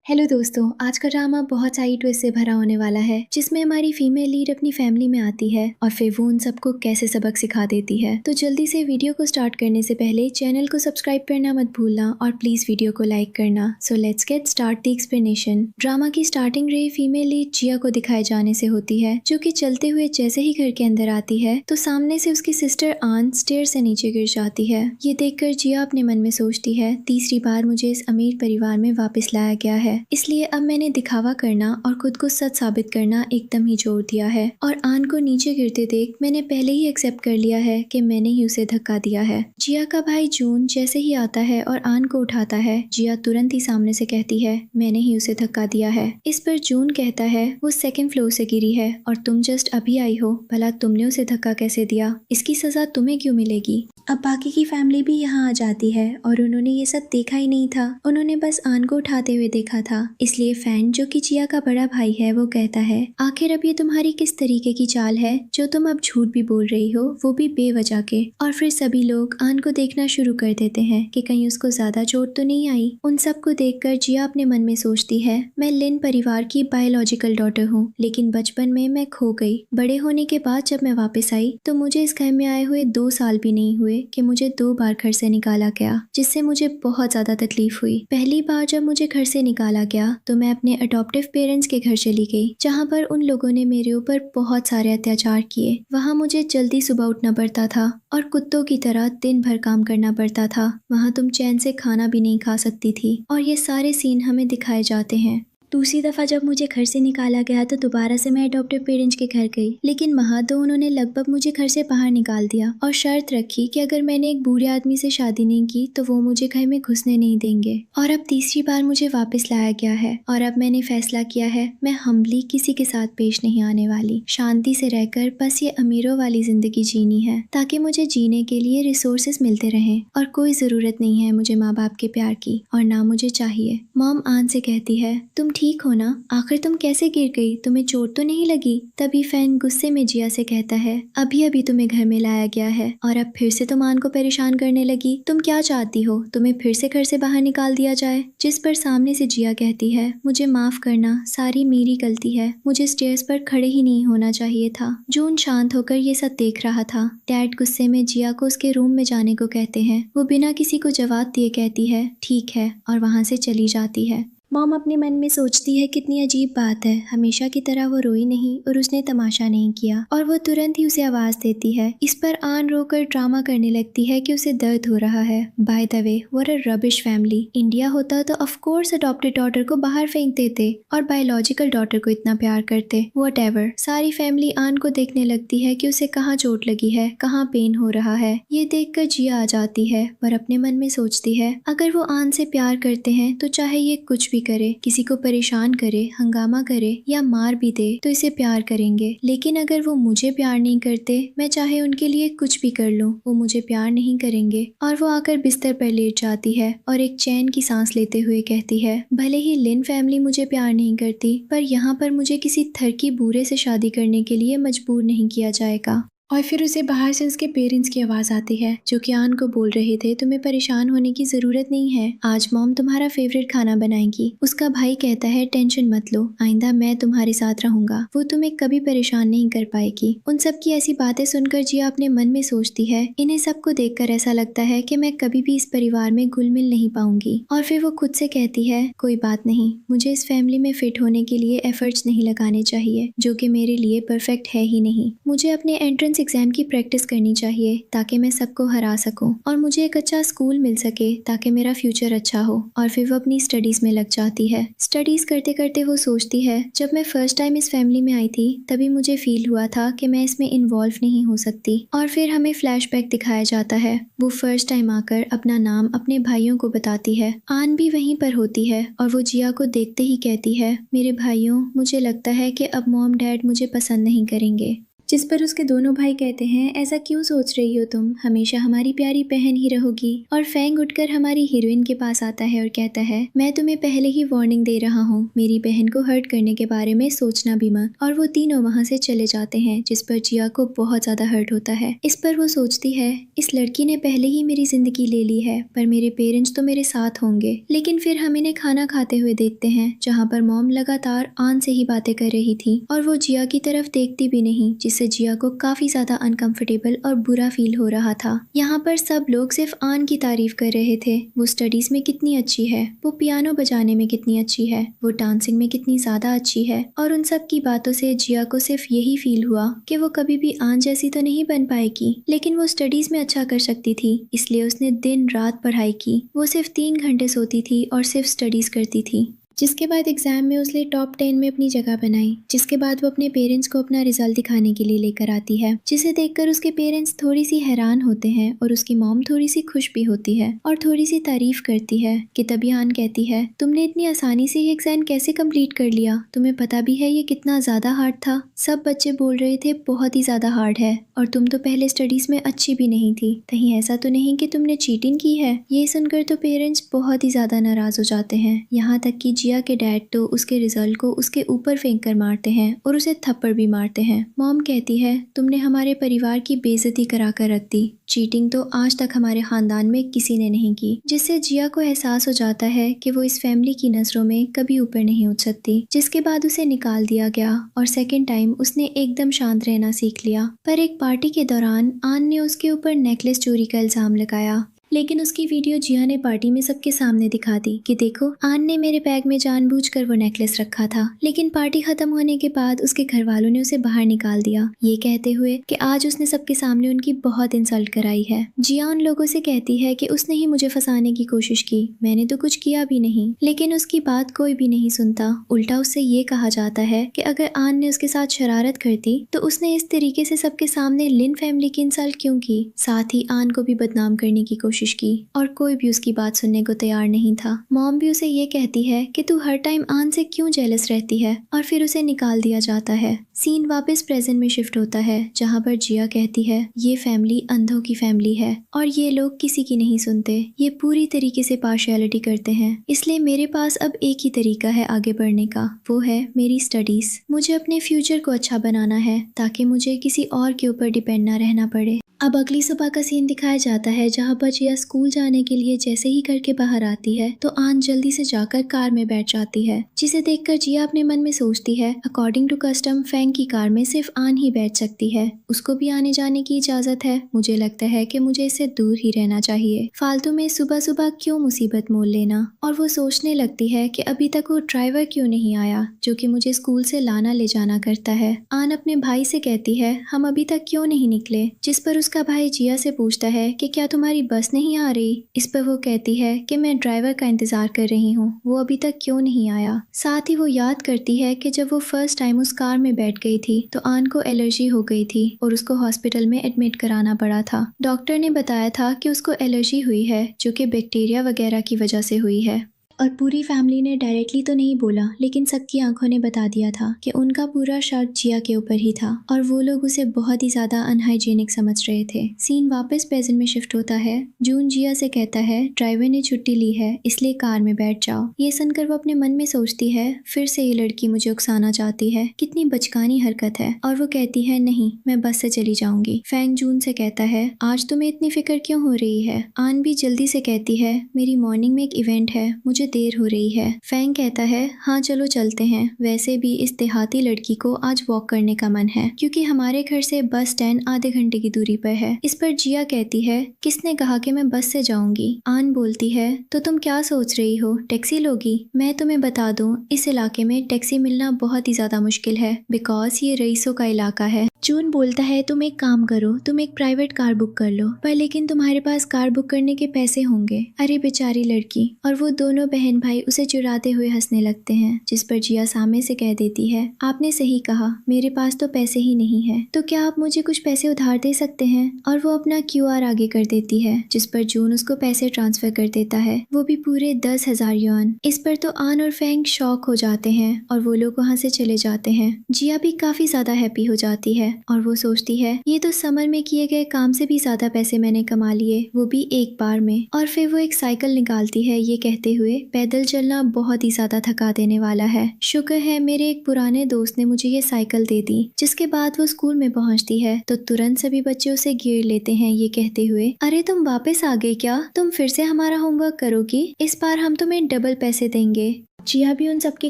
Hello दोस्तों, आज का ड्रामा बहुत सारी ट्विस्ट से भरा होने वाला है, जिसमें हमारी फीमेल लीड अपनी फैमिली में आती है और फिर वो उन सबको कैसे सबक सिखा देती है। तो जल्दी से वीडियो को स्टार्ट करने से पहले चैनल को सब्सक्राइब करना मत भूलना और प्लीज वीडियो को लाइक करना। So let's get start the explanation. Drama की स्टार्टिंग रे फीमेल लीड जिया को दिखाए जाने से होती है, जो कि चलते हुए जैसे ही घर के अंदर आती है तो सामने से उसकी सिस्टर आन स्टेयर से नीचे गिर जाती है। ये देखकर जिया अपने मन में सोचती है, तीसरी बार मुझे इस अमीर परिवार में वापस लाया गया है, इसलिए अब मैंने दिखावा करना और खुद को सच साबित करना एकदम ही जोड़ दिया है। और आन को नीचे गिरते देख मैंने पहले ही एक्सेप्ट कर लिया है कि मैंने ही उसे धक्का दिया है। जिया का भाई जून जैसे ही आता है और आन को उठाता है, जिया तुरंत ही सामने से कहती है, मैंने ही उसे धक्का दिया है। इस पर जून कहता है, वो सेकंड फ्लोर से गिरी है और तुम जस्ट अभी आई हो, भला तुमने उसे धक्का कैसे दिया? इसकी सजा तुम्हें क्यों मिलेगी? अब बाकी की फैमिली भी यहाँ आ जाती है और उन्होंने ये सब देखा ही नहीं था, उन्होंने बस आन को उठाते हुए देखा था। इसलिए फैन, जो कि जिया का बड़ा भाई है, वो कहता है, आखिर अब ये तुम्हारी किस तरीके की चाल है जो तुम अब झूठ भी बोल रही हो, वो भी बेवजह के। और फिर सभी लोग आन को देखना शुरू कर देते हैं कि कहीं उसको ज्यादा चोट तो नहीं आई। उन सबको देखकर जिया अपने मन में सोचती है, मैं लिन परिवार की बायोलॉजिकल डॉटर हूँ, लेकिन बचपन में मैं खो गई। बड़े होने के बाद जब मैं वापस आई तो मुझे इस घर में आए हुए 2 साल भी नहीं हुए कि मुझे 2 बार घर से निकाला गया, जिससे मुझे बहुत ज्यादा तकलीफ हुई। पहली बार जब मुझे घर से निकाला गया तो मैं अपने अडॉप्टिव पेरेंट्स के घर चली गई, जहाँ पर उन लोगों ने मेरे ऊपर बहुत सारे अत्याचार किए। वहाँ मुझे जल्दी सुबह उठना पड़ता था और कुत्तों की तरह दिन भर काम करना पड़ता था। वहाँ तुम चैन से खाना भी नहीं खा सकती थी। और ये सारे सीन हमें दिखाए जाते हैं। दूसरी दफ़ा जब मुझे घर से निकाला गया तो दोबारा से मैं अडॉप्टिव पेरेंट्स के घर गई, लेकिन वहाँ तो उन्होंने लगभग मुझे घर से बाहर निकाल दिया और शर्त रखी कि अगर मैंने एक बूढ़े आदमी से शादी नहीं की तो वो मुझे घर में घुसने नहीं देंगे। और अब तीसरी बार मुझे वापस लाया गया है और अब मैंने फैसला किया है, मैं हम्बली किसी के साथ पेश नहीं आने वाली। शांति से रहकर बस ये अमीरों वाली जिंदगी जीनी है, ताकि मुझे जीने के लिए रिसोर्सेज मिलते रहें और कोई ज़रूरत नहीं है मुझे माँ बाप के प्यार की, और ना मुझे चाहिए। मॉम आन से कहती है, तुम ठीक हो ना? आखिर तुम कैसे गिर गई? तुम्हें चोट तो नहीं लगी? तभी फैन गुस्से में जिया से कहता है, अभी अभी तुम्हें घर में लाया गया है और अब फिर से तुम आन को परेशान करने लगी। तुम क्या चाहती हो, तुम्हें फिर से घर से बाहर निकाल दिया जाए? जिस पर सामने से जिया कहती है, मुझे माफ करना, सारी मेरी गलती है, मुझे स्टेयर्स पर खड़े ही नहीं होना चाहिए था। जून शांत होकर ये सब देख रहा था। डैड गुस्से में जिया को उसके रूम में जाने को कहते हैं। वो बिना किसी को जवाब दिए कहती है, ठीक है, और वहाँ से चली जाती है। मॉम अपने मन में सोचती है, कितनी अजीब बात है, हमेशा की तरह वो रोई नहीं और उसने तमाशा नहीं किया और वो तुरंत ही उसे आवाज देती है। इस पर आन रोकर ड्रामा करने लगती है कि उसे दर्द हो रहा है। By the way, what a rubbish family. India होता तो ऑफ कोर्स अडॉप्टेड डॉटर को बाहर फेंक देते और बायोलॉजिकल डॉटर को इतना प्यार करते। व्हाटएवर। सारी फैमिली आन को देखने लगती है कि उसे कहाँ चोट लगी है, कहाँ पेन हो रहा है। ये देखकर जिया आ जाती है और अपने मन में सोचती है, अगर वो आन से प्यार करते हैं तो चाहे ये कुछ भी करे, किसी को परेशान करे, हंगामा करे या मार भी दे, तो इसे प्यार करेंगे। लेकिन अगर वो मुझे प्यार नहीं करते, मैं चाहे उनके लिए कुछ भी कर लूं, वो मुझे प्यार नहीं करेंगे। और वो आकर बिस्तर पर लेट जाती है और एक चैन की सांस लेते हुए कहती है, भले ही लिन फैमिली मुझे प्यार नहीं करती, पर यहाँ पर मुझे किसी थरकी बूढ़े से शादी करने के लिए मजबूर नहीं किया जाएगा। और फिर उसे बाहर से उसके पेरेंट्स की आवाज़ आती है, जो कि आन को बोल रहे थे, तुम्हें परेशान होने की ज़रूरत नहीं है, आज मॉम तुम्हारा फेवरेट खाना बनाएगी। उसका भाई कहता है, टेंशन मत लो, आइंदा मैं तुम्हारे साथ रहूंगा, वो तुम्हें कभी परेशान नहीं कर पाएगी। उन सब की ऐसी बातें सुनकर जिया अपने मन में सोचती है, इन्हें सबको देखकर ऐसा लगता है कि मैं कभी भी इस परिवार में घुल मिल नहीं पाऊंगी। और फिर वो खुद से कहती है, कोई बात नहीं, मुझे इस फैमिली में फिट होने के लिए एफर्ट्स नहीं लगाने चाहिए, जो कि मेरे लिए परफेक्ट है ही नहीं। मुझे अपने एंट्रेंस एग्जाम की प्रैक्टिस करनी चाहिए ताकि मैं सबको हरा सकूं, और मुझे एक अच्छा स्कूल मिल सके ताकि मेरा फ्यूचर अच्छा हो। और फिर वो अपनी स्टडीज में लग जाती है। स्टडीज करते करते वो सोचती है, जब मैं फर्स्ट टाइम इस फैमिली में आई थी तभी मुझे फील हुआ था कि मैं इसमें इन्वॉल्व नहीं हो सकती। और फिर हमें फ्लैशबैक दिखाया जाता है। वो फर्स्ट टाइम आकर अपना नाम अपने भाइयों को बताती है। आन भी वहीं पर होती है और वो जिया को देखते ही कहती है, मेरे भाइयों, मुझे लगता है कि अब मॉम डैड मुझे पसंद नहीं करेंगे। जिस पर उसके दोनों भाई कहते हैं, ऐसा क्यों सोच रही हो तुम, हमेशा हमारी प्यारी बहन ही रहोगी। और फैंग उठकर हमारी हीरोइन के पास आता है और कहता है, मैं तुम्हें पहले ही वार्निंग दे रहा हूँ, मेरी बहन को हर्ट करने के बारे में सोचना भी मत। और वो तीनों वहाँ से चले जाते हैं, जिस पर जिया को बहुत ज्यादा हर्ट होता है। इस पर वो सोचती है, इस लड़की ने पहले ही मेरी जिंदगी ले ली है, पर मेरे पेरेंट्स तो मेरे साथ होंगे। लेकिन फिर हम इन्हें खाना खाते हुए देखते हैं, जहाँ पर मॉम लगातार आन से ही बातें कर रही थी और वो जिया की तरफ देखती भी नहीं, जिससे जिया को काफी ज्यादा अनकंफर्टेबल और बुरा फील हो रहा था। यहाँ पर सब लोग सिर्फ आन की तारीफ कर रहे थे। वो स्टडीज में कितनी अच्छी है, वो पियानो बजाने में कितनी अच्छी है, वो डांसिंग में कितनी ज्यादा अच्छी है। और उन सब की बातों से जिया को सिर्फ यही फील हुआ कि वो कभी भी आन जैसी तो नहीं बन पाएगी, लेकिन वो स्टडीज में अच्छा कर सकती थी, इसलिए उसने दिन रात पढ़ाई की। वो सिर्फ 3 घंटे सोती थी और सिर्फ स्टडीज करती थी। जिसके बाद एग्जाम में उसने टॉप 10 में अपनी जगह बनाई। जिसके बाद वो अपने पेरेंट्स को अपना रिजल्ट दिखाने के लिए लेकर आती है, जिसे देखकर उसके पेरेंट्स थोड़ी सी हैरान होते हैं और उसकी मॉम थोड़ी सी खुश भी होती है और थोड़ी सी तारीफ करती है। कि तभी आन कहती है, तुमने इतनी आसानी से ये एग्जाम कैसे कंप्लीट कर लिया, तुम्हें पता भी है ये कितना ज्यादा हार्ड था। सब बच्चे बोल रहे थे बहुत ही ज्यादा हार्ड है, और तुम तो पहले स्टडीज में अच्छी भी नहीं थी, कहीं ऐसा तो नहीं कि तुमने चीटिंग की है। ये सुनकर तो पेरेंट्स बहुत ही ज्यादा नाराज हो जाते हैं। यहाँ तक कि जिया के डैड तो उसके रिजल्ट को उसके ऊपर फेंक कर मारते हैं और उसे थप्पड़ भी मारते हैं। मॉम कहती है, तुमने हमारे परिवार की बेइज्जती करा कर रख दी। चीटिंग तो आज तक हमारे खानदान में किसी ने नहीं की। जिससे जिया को एहसास हो जाता है कि वो इस फैमिली की नजरों में कभी ऊपर नहीं उठ सकती। जिसके बाद उसे निकाल दिया गया और सेकंड टाइम उसने एकदम शांत रहना सीख लिया। पर एक पार्टी के दौरान आन ने उसके ऊपर नेकलेस चोरी का इल्जाम लगाया, लेकिन उसकी वीडियो जिया ने पार्टी में सबके सामने दिखा दी कि देखो, आन ने मेरे बैग में जानबूझकर वो नेकलेस रखा था। लेकिन पार्टी खत्म होने के बाद उसके घर वालों ने उसे बाहर निकाल दिया, ये कहते हुए कि आज उसने सबके सामने उनकी बहुत इंसल्ट कराई है। जिया उन लोगों से कहती है कि उसने ही मुझे फंसाने की कोशिश की, मैंने तो कुछ किया भी नहीं। लेकिन उसकी बात कोई भी नहीं सुनता। उल्टा उससे ये कहा जाता है कि अगर आन ने उसके साथ शरारत करती तो उसने इस तरीके से सबके सामने लिन फैमिली की इंसल्ट क्यों की। साथ ही आन को भी बदनाम करने की कोशिश की और कोई भी उसकी बात सुनने को तैयार नहीं था। मॉम भी उसे ये कहती है कि तू हर टाइम आन से क्यों जेलस रहती है, और फिर उसे निकाल दिया जाता है। सीन वापस प्रेजेंट में शिफ्ट होता है, जहाँ पर जिया कहती है, ये फैमिली अंधों की फैमिली है और ये लोग किसी की नहीं सुनते, ये पूरी तरीके से पार्शियलिटी करते हैं। इसलिए मेरे पास अब एक ही तरीका है आगे बढ़ने का, वो है मेरी स्टडीज। मुझे अपने फ्यूचर को अच्छा बनाना है ताकि मुझे किसी और के ऊपर डिपेंड ना रहना पड़े। अब अगली सुबह का सीन दिखाया जाता है, जहाँ पर जिया स्कूल जाने के लिए जैसे ही घर के बाहर आती है तो आन जल्दी से जाकर कार में बैठ जाती है, जिसे देखकर जिया अपने मन में सोचती है, अकॉर्डिंग टू कस्टम फैंग की कार में सिर्फ आन ही बैठ सकती है, उसको भी आने जाने की इजाजत है। मुझे लगता है कि मुझे इससे दूर ही रहना चाहिए, फालतू में सुबह सुबह क्यों मुसीबत मोल लेना। और वो सोचने लगती है कि अभी तक वो ड्राइवर क्यों नहीं आया जो कि मुझे स्कूल से लाना ले जाना करता है। आन अपने भाई से कहती है, हम अभी तक क्यों नहीं निकले, जिस पर उसका भाई जिया से पूछता है कि क्या तुम्हारी बस नहीं आ रही। इस पर वो कहती है कि मैं ड्राइवर का इंतजार कर रही हूँ, वो अभी तक क्यों नहीं आया। साथ ही वो याद करती है कि जब वो फर्स्ट टाइम उस कार में बैठ गई थी तो आन को एलर्जी हो गई थी और उसको हॉस्पिटल में एडमिट कराना पड़ा था। डॉक्टर ने बताया था कि उसको एलर्जी हुई है जो कि बैक्टीरिया वगैरह की वजह से हुई है। और पूरी फैमिली ने डायरेक्टली तो नहीं बोला, लेकिन सबकी आंखों ने बता दिया था कि उनका पूरा शक जिया के ऊपर ही था और वो लोग उसे बहुत ही ज्यादा अनहाइजीनिक समझ रहे थे। सीन वापस प्रेजेंट में शिफ्ट होता है। जून जिया से कहता है, ड्राइवर ने छुट्टी ली है इसलिए कार में बैठ जाओ। ये सुनकर वो अपने मन में सोचती है, फिर से ये लड़की मुझे उकसाना चाहती है, कितनी बचकानी हरकत है। और वो कहती है, नहीं, मैं बस से चली जाऊंगी। फैंग जून से कहता है, आज तुम्हें इतनी फिक्र क्यों हो रही है। आन भी जल्दी से कहती है, मेरी मॉर्निंग में एक इवेंट है, मुझे देर हो रही है। फैंग कहता है, हाँ चलो चलते हैं, वैसे भी इस देहाती लड़की को आज वॉक करने का मन है क्योंकि हमारे घर से बस स्टैंड आधे घंटे की दूरी पर है। इस पर जिया कहती है, किसने कहा कि मैं बस से जाऊंगी। आन बोलती है, तो तुम क्या सोच रही हो, टैक्सी लोगी। मैं तुम्हें बता दूं, इस इलाके में टैक्सी मिलना बहुत ही ज्यादा मुश्किल है बिकॉज ये रईसों का इलाका है। जून बोलता है, तुम एक काम करो, तुम एक प्राइवेट कार बुक कर लो, पर लेकिन तुम्हारे पास कार बुक करने के पैसे होंगे। अरे बेचारी लड़की। और वो दोनों बहन भाई उसे चुराते हुए हंसने लगते हैं, जिस पर जिया सामने से कह देती है, आपने सही कहा, मेरे पास तो पैसे ही नहीं है, तो क्या आप मुझे कुछ पैसे उधार दे सकते हैं? और वो अपना QR आगे कर देती है, जिस पर जून उसको पैसे ट्रांसफर कर देता है, वो भी पूरे 10,000 युआन। इस पर तो आन और फैंग शॉक हो जाते हैं और वो लोग वहाँ से चले जाते हैं। जिया भी काफी ज्यादा हैप्पी हो जाती है और वो सोचती है, ये तो समर में किए गए काम से भी ज्यादा पैसे मैंने कमा लिए, वो भी एक बार में। और फिर वो एक साइकिल निकालती है, ये कहते हुए, पैदल चलना बहुत ही ज्यादा थका देने वाला है, शुक्र है मेरे एक पुराने दोस्त ने मुझे ये साइकिल दे दी। जिसके बाद वो स्कूल में पहुंचती है तो तुरंत सभी बच्चे उसे घेर लेते हैं, ये कहते हुए, अरे तुम वापस आ गए क्या? तुम फिर से हमारा होमवर्क करोगी? इस बार हम तुम्हें डबल पैसे देंगे। जिया भी उन सबके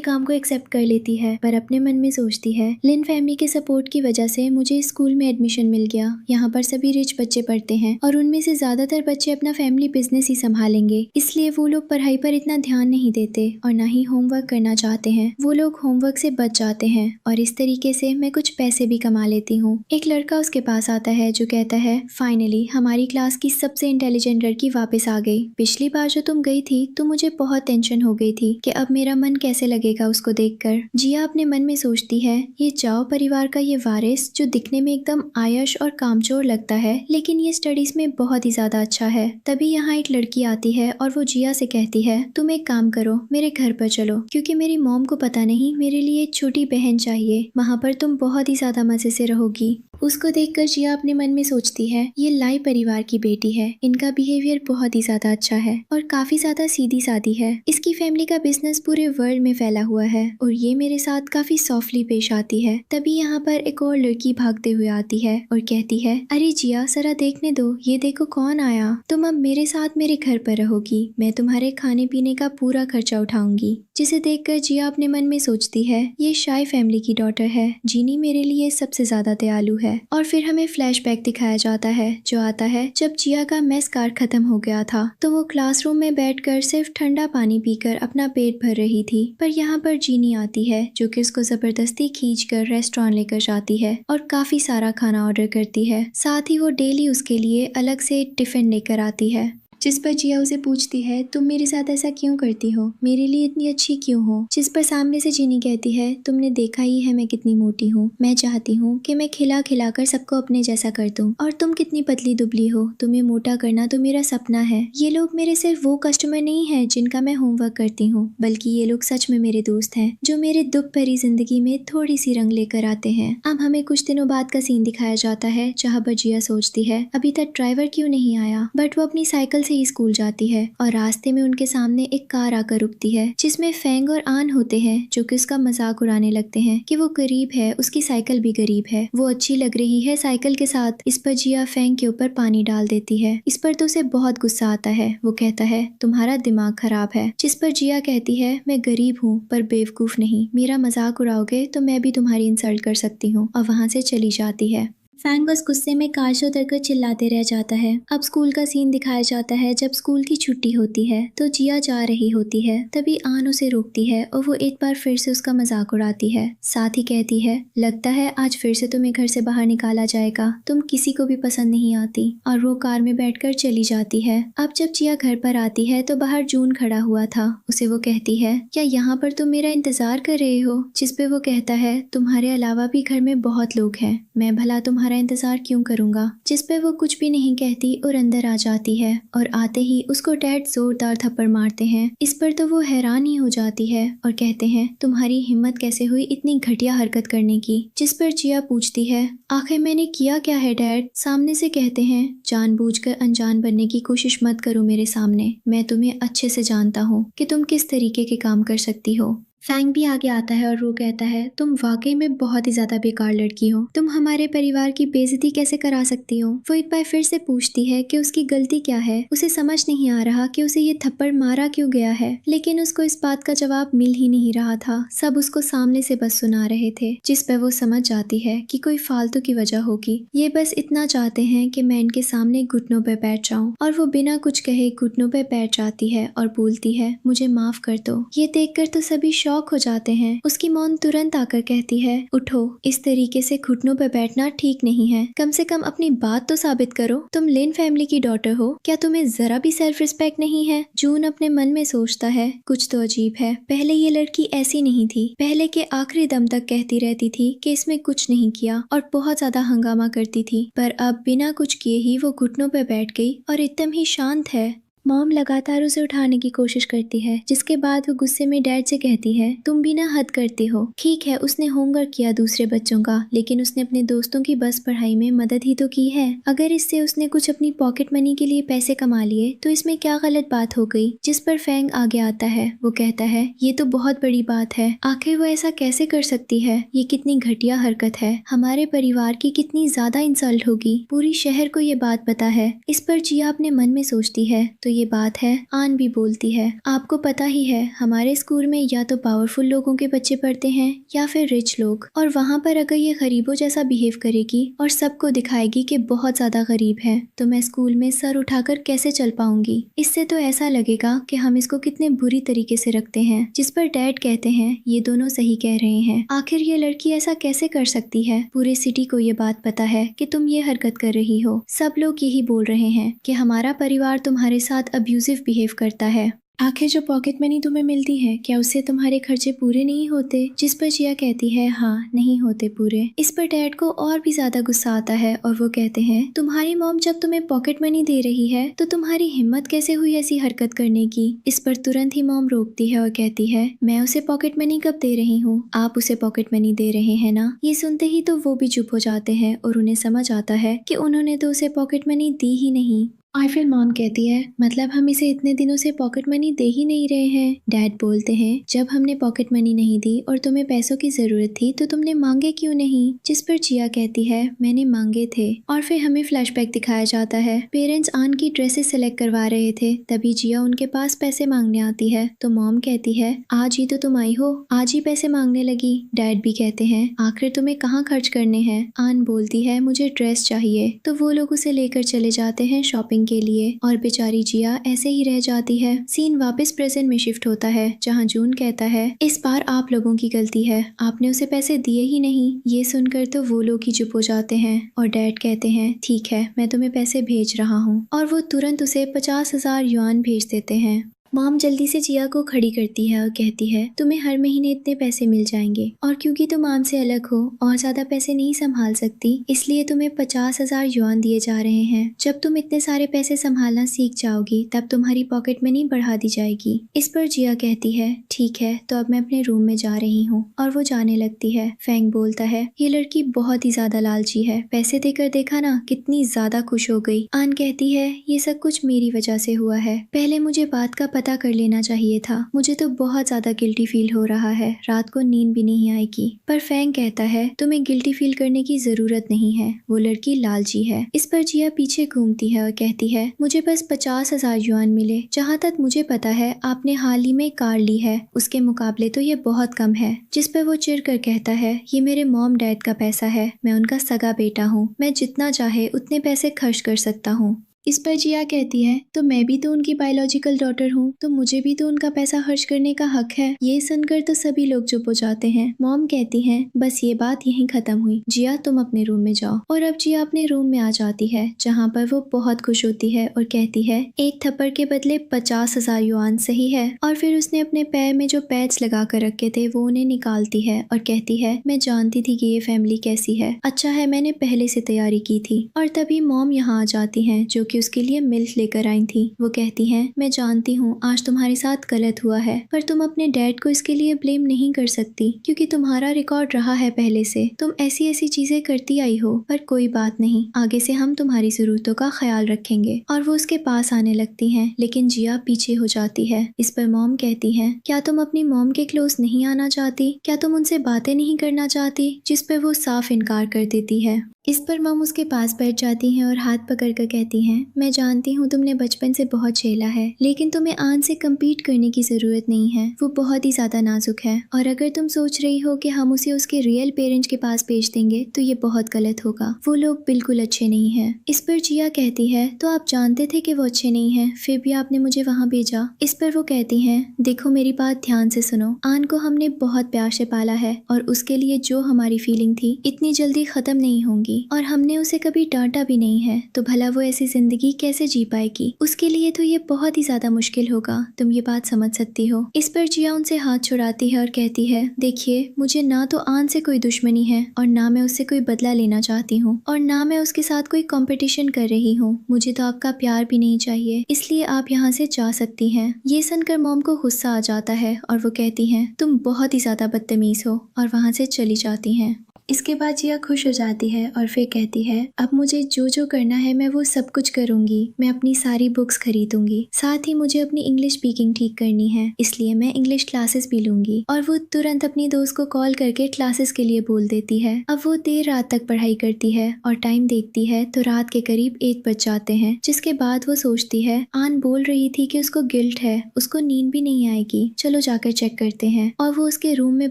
काम को एक्सेप्ट कर लेती है, पर अपने मन में सोचती है, लिन फैमिली के सपोर्ट की वजह से मुझे स्कूल में एडमिशन मिल गया। यहाँ पर सभी रिच बच्चे पढ़ते हैं और उनमें से ज्यादातर बच्चे अपना फैमिली बिजनेस ही संभालेंगे, इसलिए वो लोग पढ़ाई पर इतना ध्यान नहीं देते और ना ही होमवर्क करना चाहते हैं। वो लोग होमवर्क से बच जाते हैं और इस तरीके से मैं कुछ पैसे भी कमा लेती हूँ। एक लड़का उसके पास आता है जो कहता है, फाइनली हमारी क्लास की सबसे इंटेलिजेंट लड़की वापस आ गई। पिछली बार जो तुम गई थी तो मुझे बहुत टेंशन हो गई थी कि अब मेरा मन कैसे लगेगा उसको देखकर। जिया अपने मन में सोचती है, ये चाओ परिवार का ये वारिस जो दिखने में एकदम आयश और कामचोर लगता है, लेकिन ये स्टडीज में बहुत ही ज्यादा अच्छा है। तभी यहाँ एक लड़की आती है और वो जिया से कहती है, तुम एक काम करो, मेरे घर पर चलो, क्योंकि मेरी मॉम को पता नहीं मेरे लिए एक छोटी बहन चाहिए, वहाँ पर तुम बहुत ही ज्यादा मजे से रहोगी। उसको देखकर जिया अपने मन में सोचती है, ये लाई परिवार की बेटी है, इनका बिहेवियर बहुत ही ज्यादा अच्छा है और काफी ज्यादा सीधी सादी है। इसकी फैमिली का बिजनेस पूरे वर्ल्ड में फैला हुआ है और ये मेरे साथ काफी सॉफ्टली पेश आती है। तभी यहाँ पर एक और लड़की भागते हुए आती है और कहती है, अरे जिया जरा देखने दो, ये देखो कौन आया, तुम अब मेरे साथ मेरे घर पर रहोगी, मैं तुम्हारे खाने पीने का पूरा खर्चा उठाऊंगी। जिसे देखकर जिया अपने मन में सोचती है, ये शाय फैमिली की डॉटर है, जीनी मेरे लिए सबसे ज्यादा दयालु है। और फिर हमें फ्लैशबैक दिखाया जाता है जो आता है जब जिया का मेस कार्ड खत्म हो गया था, तो वो क्लासरूम में बैठकर सिर्फ ठंडा पानी पीकर अपना पेट भर रही थी। पर यहाँ पर जीनी आती है जो कि उसको जबरदस्ती खींचकर रेस्टोरेंट लेकर जाती है और काफी सारा खाना ऑर्डर करती है। साथ ही वो डेली उसके लिए अलग से टिफिन लेकर आती है, जिस पर जिया उसे पूछती है, तुम मेरे साथ ऐसा क्यों करती हो, मेरे लिए इतनी अच्छी क्यों हो? जिस पर सामने से जीनी कहती है, तुमने देखा ही है मैं कितनी मोटी हूँ, मैं चाहती हूँ कि मैं खिला खिला कर सबको अपने जैसा कर दूं, और तुम कितनी पतली दुबली हो, तुम्हें मोटा करना तो मेरा सपना है। ये लोग मेरे सिर्फ वो कस्टमर नहीं है जिनका मैं होमवर्क करती हूँ, बल्कि ये लोग सच में मेरे दोस्त हैं जो मेरे दुख भरी जिंदगी में थोड़ी सी रंग लेकर आते हैं। अब हमें कुछ दिनों बाद का सीन दिखाया जाता है जहाँ पर जिया सोचती है, अभी तक ड्राइवर क्यों नहीं आया, बट वो अपनी साइकिल से ही स्कूल जाती है और रास्ते में उनके सामने एक कार आकर रुकती है जिसमें फैंग और आन होते हैं जो कि उसका मजाक उड़ाने लगते हैं कि वो गरीब है, उसकी साइकिल भी गरीब है, वो अच्छी लग रही है साइकिल के साथ। इस पर जिया फैंग के ऊपर पानी डाल देती है। इस पर तो उसे बहुत गुस्सा आता है, वो कहता है तुम्हारा दिमाग खराब है। जिस पर जिया कहती है, मैं गरीब हूँ पर बेवकूफ नहीं, मेरा मजाक उड़ाओगे तो मैं भी तुम्हारी इंसल्ट कर सकती हूँ, और वहाँ से चली जाती है। फैंग बस गुस्से में कार से उतरकर चिल्लाते रह जाता है। अब स्कूल का सीन दिखाया जाता है जब स्कूल की छुट्टी होती है तो जिया जा रही होती है, तभी आन उसे रोकती है और वो एक बार फिर से उसका मजाक उड़ाती है। साथ ही कहती है, लगता है आज फिर से तुम्हें घर से बाहर निकाला जाएगा, तुम किसी को भी पसंद नहीं आती, और वो कार में बैठकर चली जाती है। अब जब जिया घर पर आती है तो बाहर जून खड़ा हुआ था। उसे वो कहती है, क्या यहाँ पर तुम मेरा इंतजार कर रहे हो? जिस पे वो कहता है, तुम्हारे अलावा भी घर में बहुत लोग हैं, मैं भला तुम्हारा इंतजार क्यों करूंगा? जिस पे वो कुछ भी नहीं कहती और अंदर आ जाती है, और आते ही उसको डैड जोरदार थप्पड़ मारते हैं। इस पर तो वो हैरान ही हो जाती है और कहते हैं, तुम्हारी हिम्मत कैसे हुई इतनी घटिया हरकत करने की? जिस पर जिया पूछती है, आखिर मैंने किया क्या है डैड? सामने से कहते हैं, जानबूझकर अनजान बनने की कोशिश मत करो मेरे सामने, मैं तुम्हें अच्छे से जानता हूँ कि तुम किस तरीके के काम कर सकती हो। फैंग भी आगे आता है और वो कहता है, तुम वाकई में बहुत ही ज्यादा बेकार लड़की हो, तुम हमारे परिवार की बेइज्जती कैसे करा सकती हो? वो एक बार फिर से पूछती है कि उसकी गलती क्या है। उसे समझ नहीं आ रहा कि उसे ये थप्पड़ मारा क्यों गया है, लेकिन उसको इस बात का जवाब मिल ही नहीं रहा था। सब उसको सामने से बस सुना रहे थे, जिस पर वो समझ जाती है कि कोई फालतू की वजह होगी। ये बस इतना चाहते हैं कि मैं इनके सामने घुटनों पर बैठ जाऊं, और वो बिना कुछ कहे घुटनों पर बैठ जाती है और बोलती है, मुझे माफ कर दो। ये देखकर तो सभी शॉक हो जाते हैं। उसकी मॉम तुरंत आकर कहती है, उठो, इस तरीके से घुटनों पर बैठना ठीक नहीं है, कम से कम अपनी बात तो साबित करो। तुम लिन फैमिली की डॉटर हो, क्या तुम्हें जरा भी सेल्फ रिस्पेक्ट नहीं है? जून अपने मन में सोचता है, कुछ तो अजीब है। पहले ये लड़की ऐसी नहीं थी। पहले के आखिरी दम तक कहती रहती थी कि इसमें कुछ नहीं किया और बहुत ज्यादा हंगामा करती थी, पर अब बिना कुछ किए ही वो घुटनों पर बैठ गई और एकदम ही शांत है। मॉम लगातार उसे उठाने की कोशिश करती है, जिसके बाद वो गुस्से में डैड से कहती है, तुम भी ना हद करते हो। ठीक है, उसने होमवर्क किया दूसरे बच्चों का, लेकिन उसने अपने दोस्तों की बस पढ़ाई में मदद ही तो की है। अगर इससे उसने कुछ अपनी पॉकेट मनी के लिए पैसे कमा लिए तो इसमें क्या गलत बात हो गई? जिस पर फैंग आगे आता है। वो कहता है, ये तो बहुत बड़ी बात है, आखिर वो ऐसा कैसे कर सकती है? ये कितनी घटिया हरकत है, हमारे परिवार की कितनी ज्यादा इंसल्ट होगी। पूरी शहर को ये बात पता है। इस पर जिया अपने मन में सोचती है, तो ये बात है। आन भी बोलती है, आपको पता ही है हमारे स्कूल में या तो पावरफुल लोगों के बच्चे पढ़ते हैं या फिर रिच लोग, और वहाँ पर अगर ये गरीबों जैसा बिहेव करेगी और सबको दिखाएगी कि बहुत ज्यादा गरीब है, तो मैं स्कूल में सर उठाकर कैसे चल पाऊंगी? इससे तो ऐसा लगेगा कि हम इसको कितने बुरी तरीके से रखते हैं। जिस पर डैड कहते हैं, ये दोनों सही कह रहे हैं, आखिर ये लड़की ऐसा कैसे कर सकती है? पूरे सिटी को ये बात पता है कि तुम ये हरकत कर रही हो। सब लोग यही बोल रहे हैं कि हमारा परिवार तुम्हारे साथ अब्यूजिव बिहेव करता है। आखिर जो पॉकेट मनी तुम्हें मिलती है, क्या उससे तुम्हारे खर्चे पूरे नहीं होते? जिस पर जिया कहती है, हाँ, नहीं होते पूरे। इस पर डैड को और भी ज्यादा गुस्सा आता है और वो कहते हैं, तुम्हारी मॉम जब तुम्हें पॉकेट मनी दे रही है तो तुम्हारी हिम्मत कैसे हुई ऐसी हरकत करने की? इस पर तुरंत ही मॉम रोकती है और कहती है, मैं उसे पॉकेट मनी कब दे रही हूँ? आप उसे पॉकेट मनी दे रहे हैं ना? ये सुनते ही तो वो भी चुप हो जाते हैं और उन्हें समझ आता है कि उन्होंने तो उसे पॉकेट मनी दी ही नहीं। और फिर मॉम कहती है, मतलब हम इसे इतने दिनों से पॉकेट मनी दे ही नहीं रहे हैं। डैड बोलते हैं, जब हमने पॉकेट मनी नहीं दी और तुम्हें पैसों की जरूरत थी तो तुमने मांगे क्यों नहीं? जिस पर जिया कहती है, मैंने मांगे थे। और फिर हमें फ्लैशबैक दिखाया जाता है, पेरेंट्स आन की ड्रेसेस सिलेक्ट करवा रहे थे, तभी जिया उनके पास पैसे मांगने आती है। तो मॉम कहती है, आज ही तो तुम आई हो, आज ही पैसे मांगने लगी। डैड भी कहते हैं, आखिर तुम्हें कहाँ खर्च करने हैं? आन बोलती है, मुझे ड्रेस चाहिए। तो वो लोग उसे लेकर चले जाते हैं शॉपिंग के लिए और बेचारी जिया ऐसे ही रह जाती है। सीन वापस प्रेजेंट में शिफ्ट होता है, जहां जून कहता है, इस बार आप लोगों की गलती है, आपने उसे पैसे दिए ही नहीं। ये सुनकर तो वो लोग ही चुप हो जाते हैं और डैड कहते हैं, ठीक है, मैं तुम्हें पैसे भेज रहा हूँ, और वो तुरंत उसे 50,000 युआन भेज देते हैं। मॉम जल्दी से जिया को खड़ी करती है और कहती है, तुम्हें हर महीने इतने पैसे मिल जाएंगे, और क्योंकि तुम आम से अलग हो और ज्यादा पैसे नहीं संभाल सकती, इसलिए तुम्हें 50,000 युआन दिए जा रहे हैं। जब तुम इतने सारे पैसे संभालना सीख जाओगी तब तुम्हारी पॉकेट मनी बढ़ा दी जाएगी। इस पर जिया कहती है, ठीक है, तो अब मैं अपने रूम में जा रही हूँ, और वो जाने लगती है। फैंग बोलता है, ये लड़की बहुत ही ज्यादा लालची है, पैसे देकर देखा ना कितनी ज्यादा खुश हो गई। आन कहती है, ये सब कुछ मेरी वजह से हुआ है, पहले मुझे बात का पता कर लेना चाहिए था। मुझे तो बहुत ज्यादा गिल्टी फील हो रहा है, रात को नींद भी नहीं आएगी। पर फैंग कहता है, तुम्हें गिल्टी फील करने की जरूरत नहीं है, वो लड़की लालची है। इस पर जिया पीछे घूमती है और कहती है, मुझे बस 50,000 युआन मिले, जहाँ तक मुझे पता है आपने हाल ही में कार ली है, उसके मुकाबले तो ये बहुत कम है। जिस पर वो चिढ़ कर कहता है, ये मेरे मॉम डैड का पैसा है, मैं उनका सगा बेटा हूँ, मैं जितना चाहे उतने पैसे खर्च कर सकता हूँ। इस पर जिया कहती है, तो मैं भी तो उनकी बायोलॉजिकल डॉटर हूँ, तो मुझे भी तो उनका पैसा खर्च करने का हक है। ये सुनकर तो सभी लोग चुप हो जाते हैं। मॉम कहती है, बस ये बात यहीं खत्म हुई, जिया तुम अपने रूम में जाओ। और अब जिया अपने रूम में आ जाती है, जहाँ पर वो बहुत खुश होती है और कहती है, एक थप्पड़ के बदले 50,000 युआन सही है। और फिर उसने अपने पैर में जो पैड्स लगा कर रखे थे वो उन्हें निकालती है और कहती है, मैं जानती थी कि ये फैमिली कैसी है, अच्छा है मैंने पहले से तैयारी की थी। और तभी मॉम यहाँ आ जाती है, जो कि उसके लिए मिल्क लेकर आई थी। वो कहती हैं, मैं जानती हूँ आज तुम्हारे साथ गलत हुआ है, पर तुम अपने डैड को इसके लिए ब्लेम नहीं कर सकती, क्योंकि तुम्हारा रिकॉर्ड रहा है पहले से, तुम ऐसी ऐसी चीजें करती आई हो। पर कोई बात नहीं, आगे से हम तुम्हारी जरूरतों का ख्याल रखेंगे। और वो उसके पास आने लगती हैं, लेकिन जिया पीछे हो जाती है। इस पर मॉम कहती है, क्या तुम अपनी मॉम के क्लोज नहीं आना चाहती? क्या तुम उनसे बातें नहीं करना चाहती? जिस पर वो साफ इनकार कर देती है। इस पर मॉम उसके पास बैठ जाती हैं और हाथ पकड़ कर कहती हैं, मैं जानती हूँ तुमने बचपन से बहुत झेला है, लेकिन तुम्हें आन से कम्पीट करने की जरूरत नहीं है। वो बहुत ही ज्यादा नाजुक है और अगर तुम सोच रही हो कि हम उसे उसके रियल पेरेंट्स के पास भेज देंगे तो ये बहुत गलत होगा। वो लोग बिल्कुल अच्छे नहीं है। इस पर जिया कहती है, तो आप जानते थे कि वो अच्छे नहीं है, फिर भी आपने मुझे वहाँ भेजा। इस पर वो कहती है, देखो मेरी बात ध्यान से सुनो, आन को हमने बहुत प्यार से पाला है और उसके लिए जो हमारी फीलिंग थी इतनी जल्दी खत्म नहीं होंगी और हमने उसे कभी डांटा भी नहीं है, तो भला वो ऐसी जिंदगी कैसे जी पाएगी? उसके लिए तो ये बहुत ही ज्यादा मुश्किल होगा, तुम ये बात समझ सकती हो। इस पर जिया उनसे हाथ छुड़ाती है और कहती है, देखिए मुझे ना तो आन से कोई दुश्मनी है और ना मैं उससे कोई बदला लेना चाहती हूँ और ना मैं उसके साथ कोई कंपटीशन कर रही हूँ। मुझे तो आपका प्यार भी नहीं चाहिए, इसलिए आप यहाँ से जा सकती हैं। ये सुनकर मॉम को गुस्सा आ जाता है और वो कहती हैं, तुम बहुत ही ज्यादा बदतमीज हो, और वहाँ से चली जाती हैं। इसके बाद जिया खुश हो जाती है और फिर कहती है, अब मुझे जो जो करना है मैं वो सब कुछ करूंगी। मैं अपनी सारी बुक्स खरीदूंगी, साथ ही मुझे अपनी इंग्लिश स्पीकिंग ठीक करनी है, इसलिए मैं इंग्लिश क्लासेस भी लूंगी। और वो तुरंत अपनी दोस्त को कॉल करके क्लासेस के लिए बोल देती है। अब वो देर रात तक पढ़ाई करती है और टाइम देखती है तो रात के करीब 1 बज जाते हैं, जिसके बाद वो सोचती है, आन बोल रही थी कि उसको गिल्ट है, उसको नींद भी नहीं आएगी, चलो जाकर चेक करते हैं। और वो उसके रूम में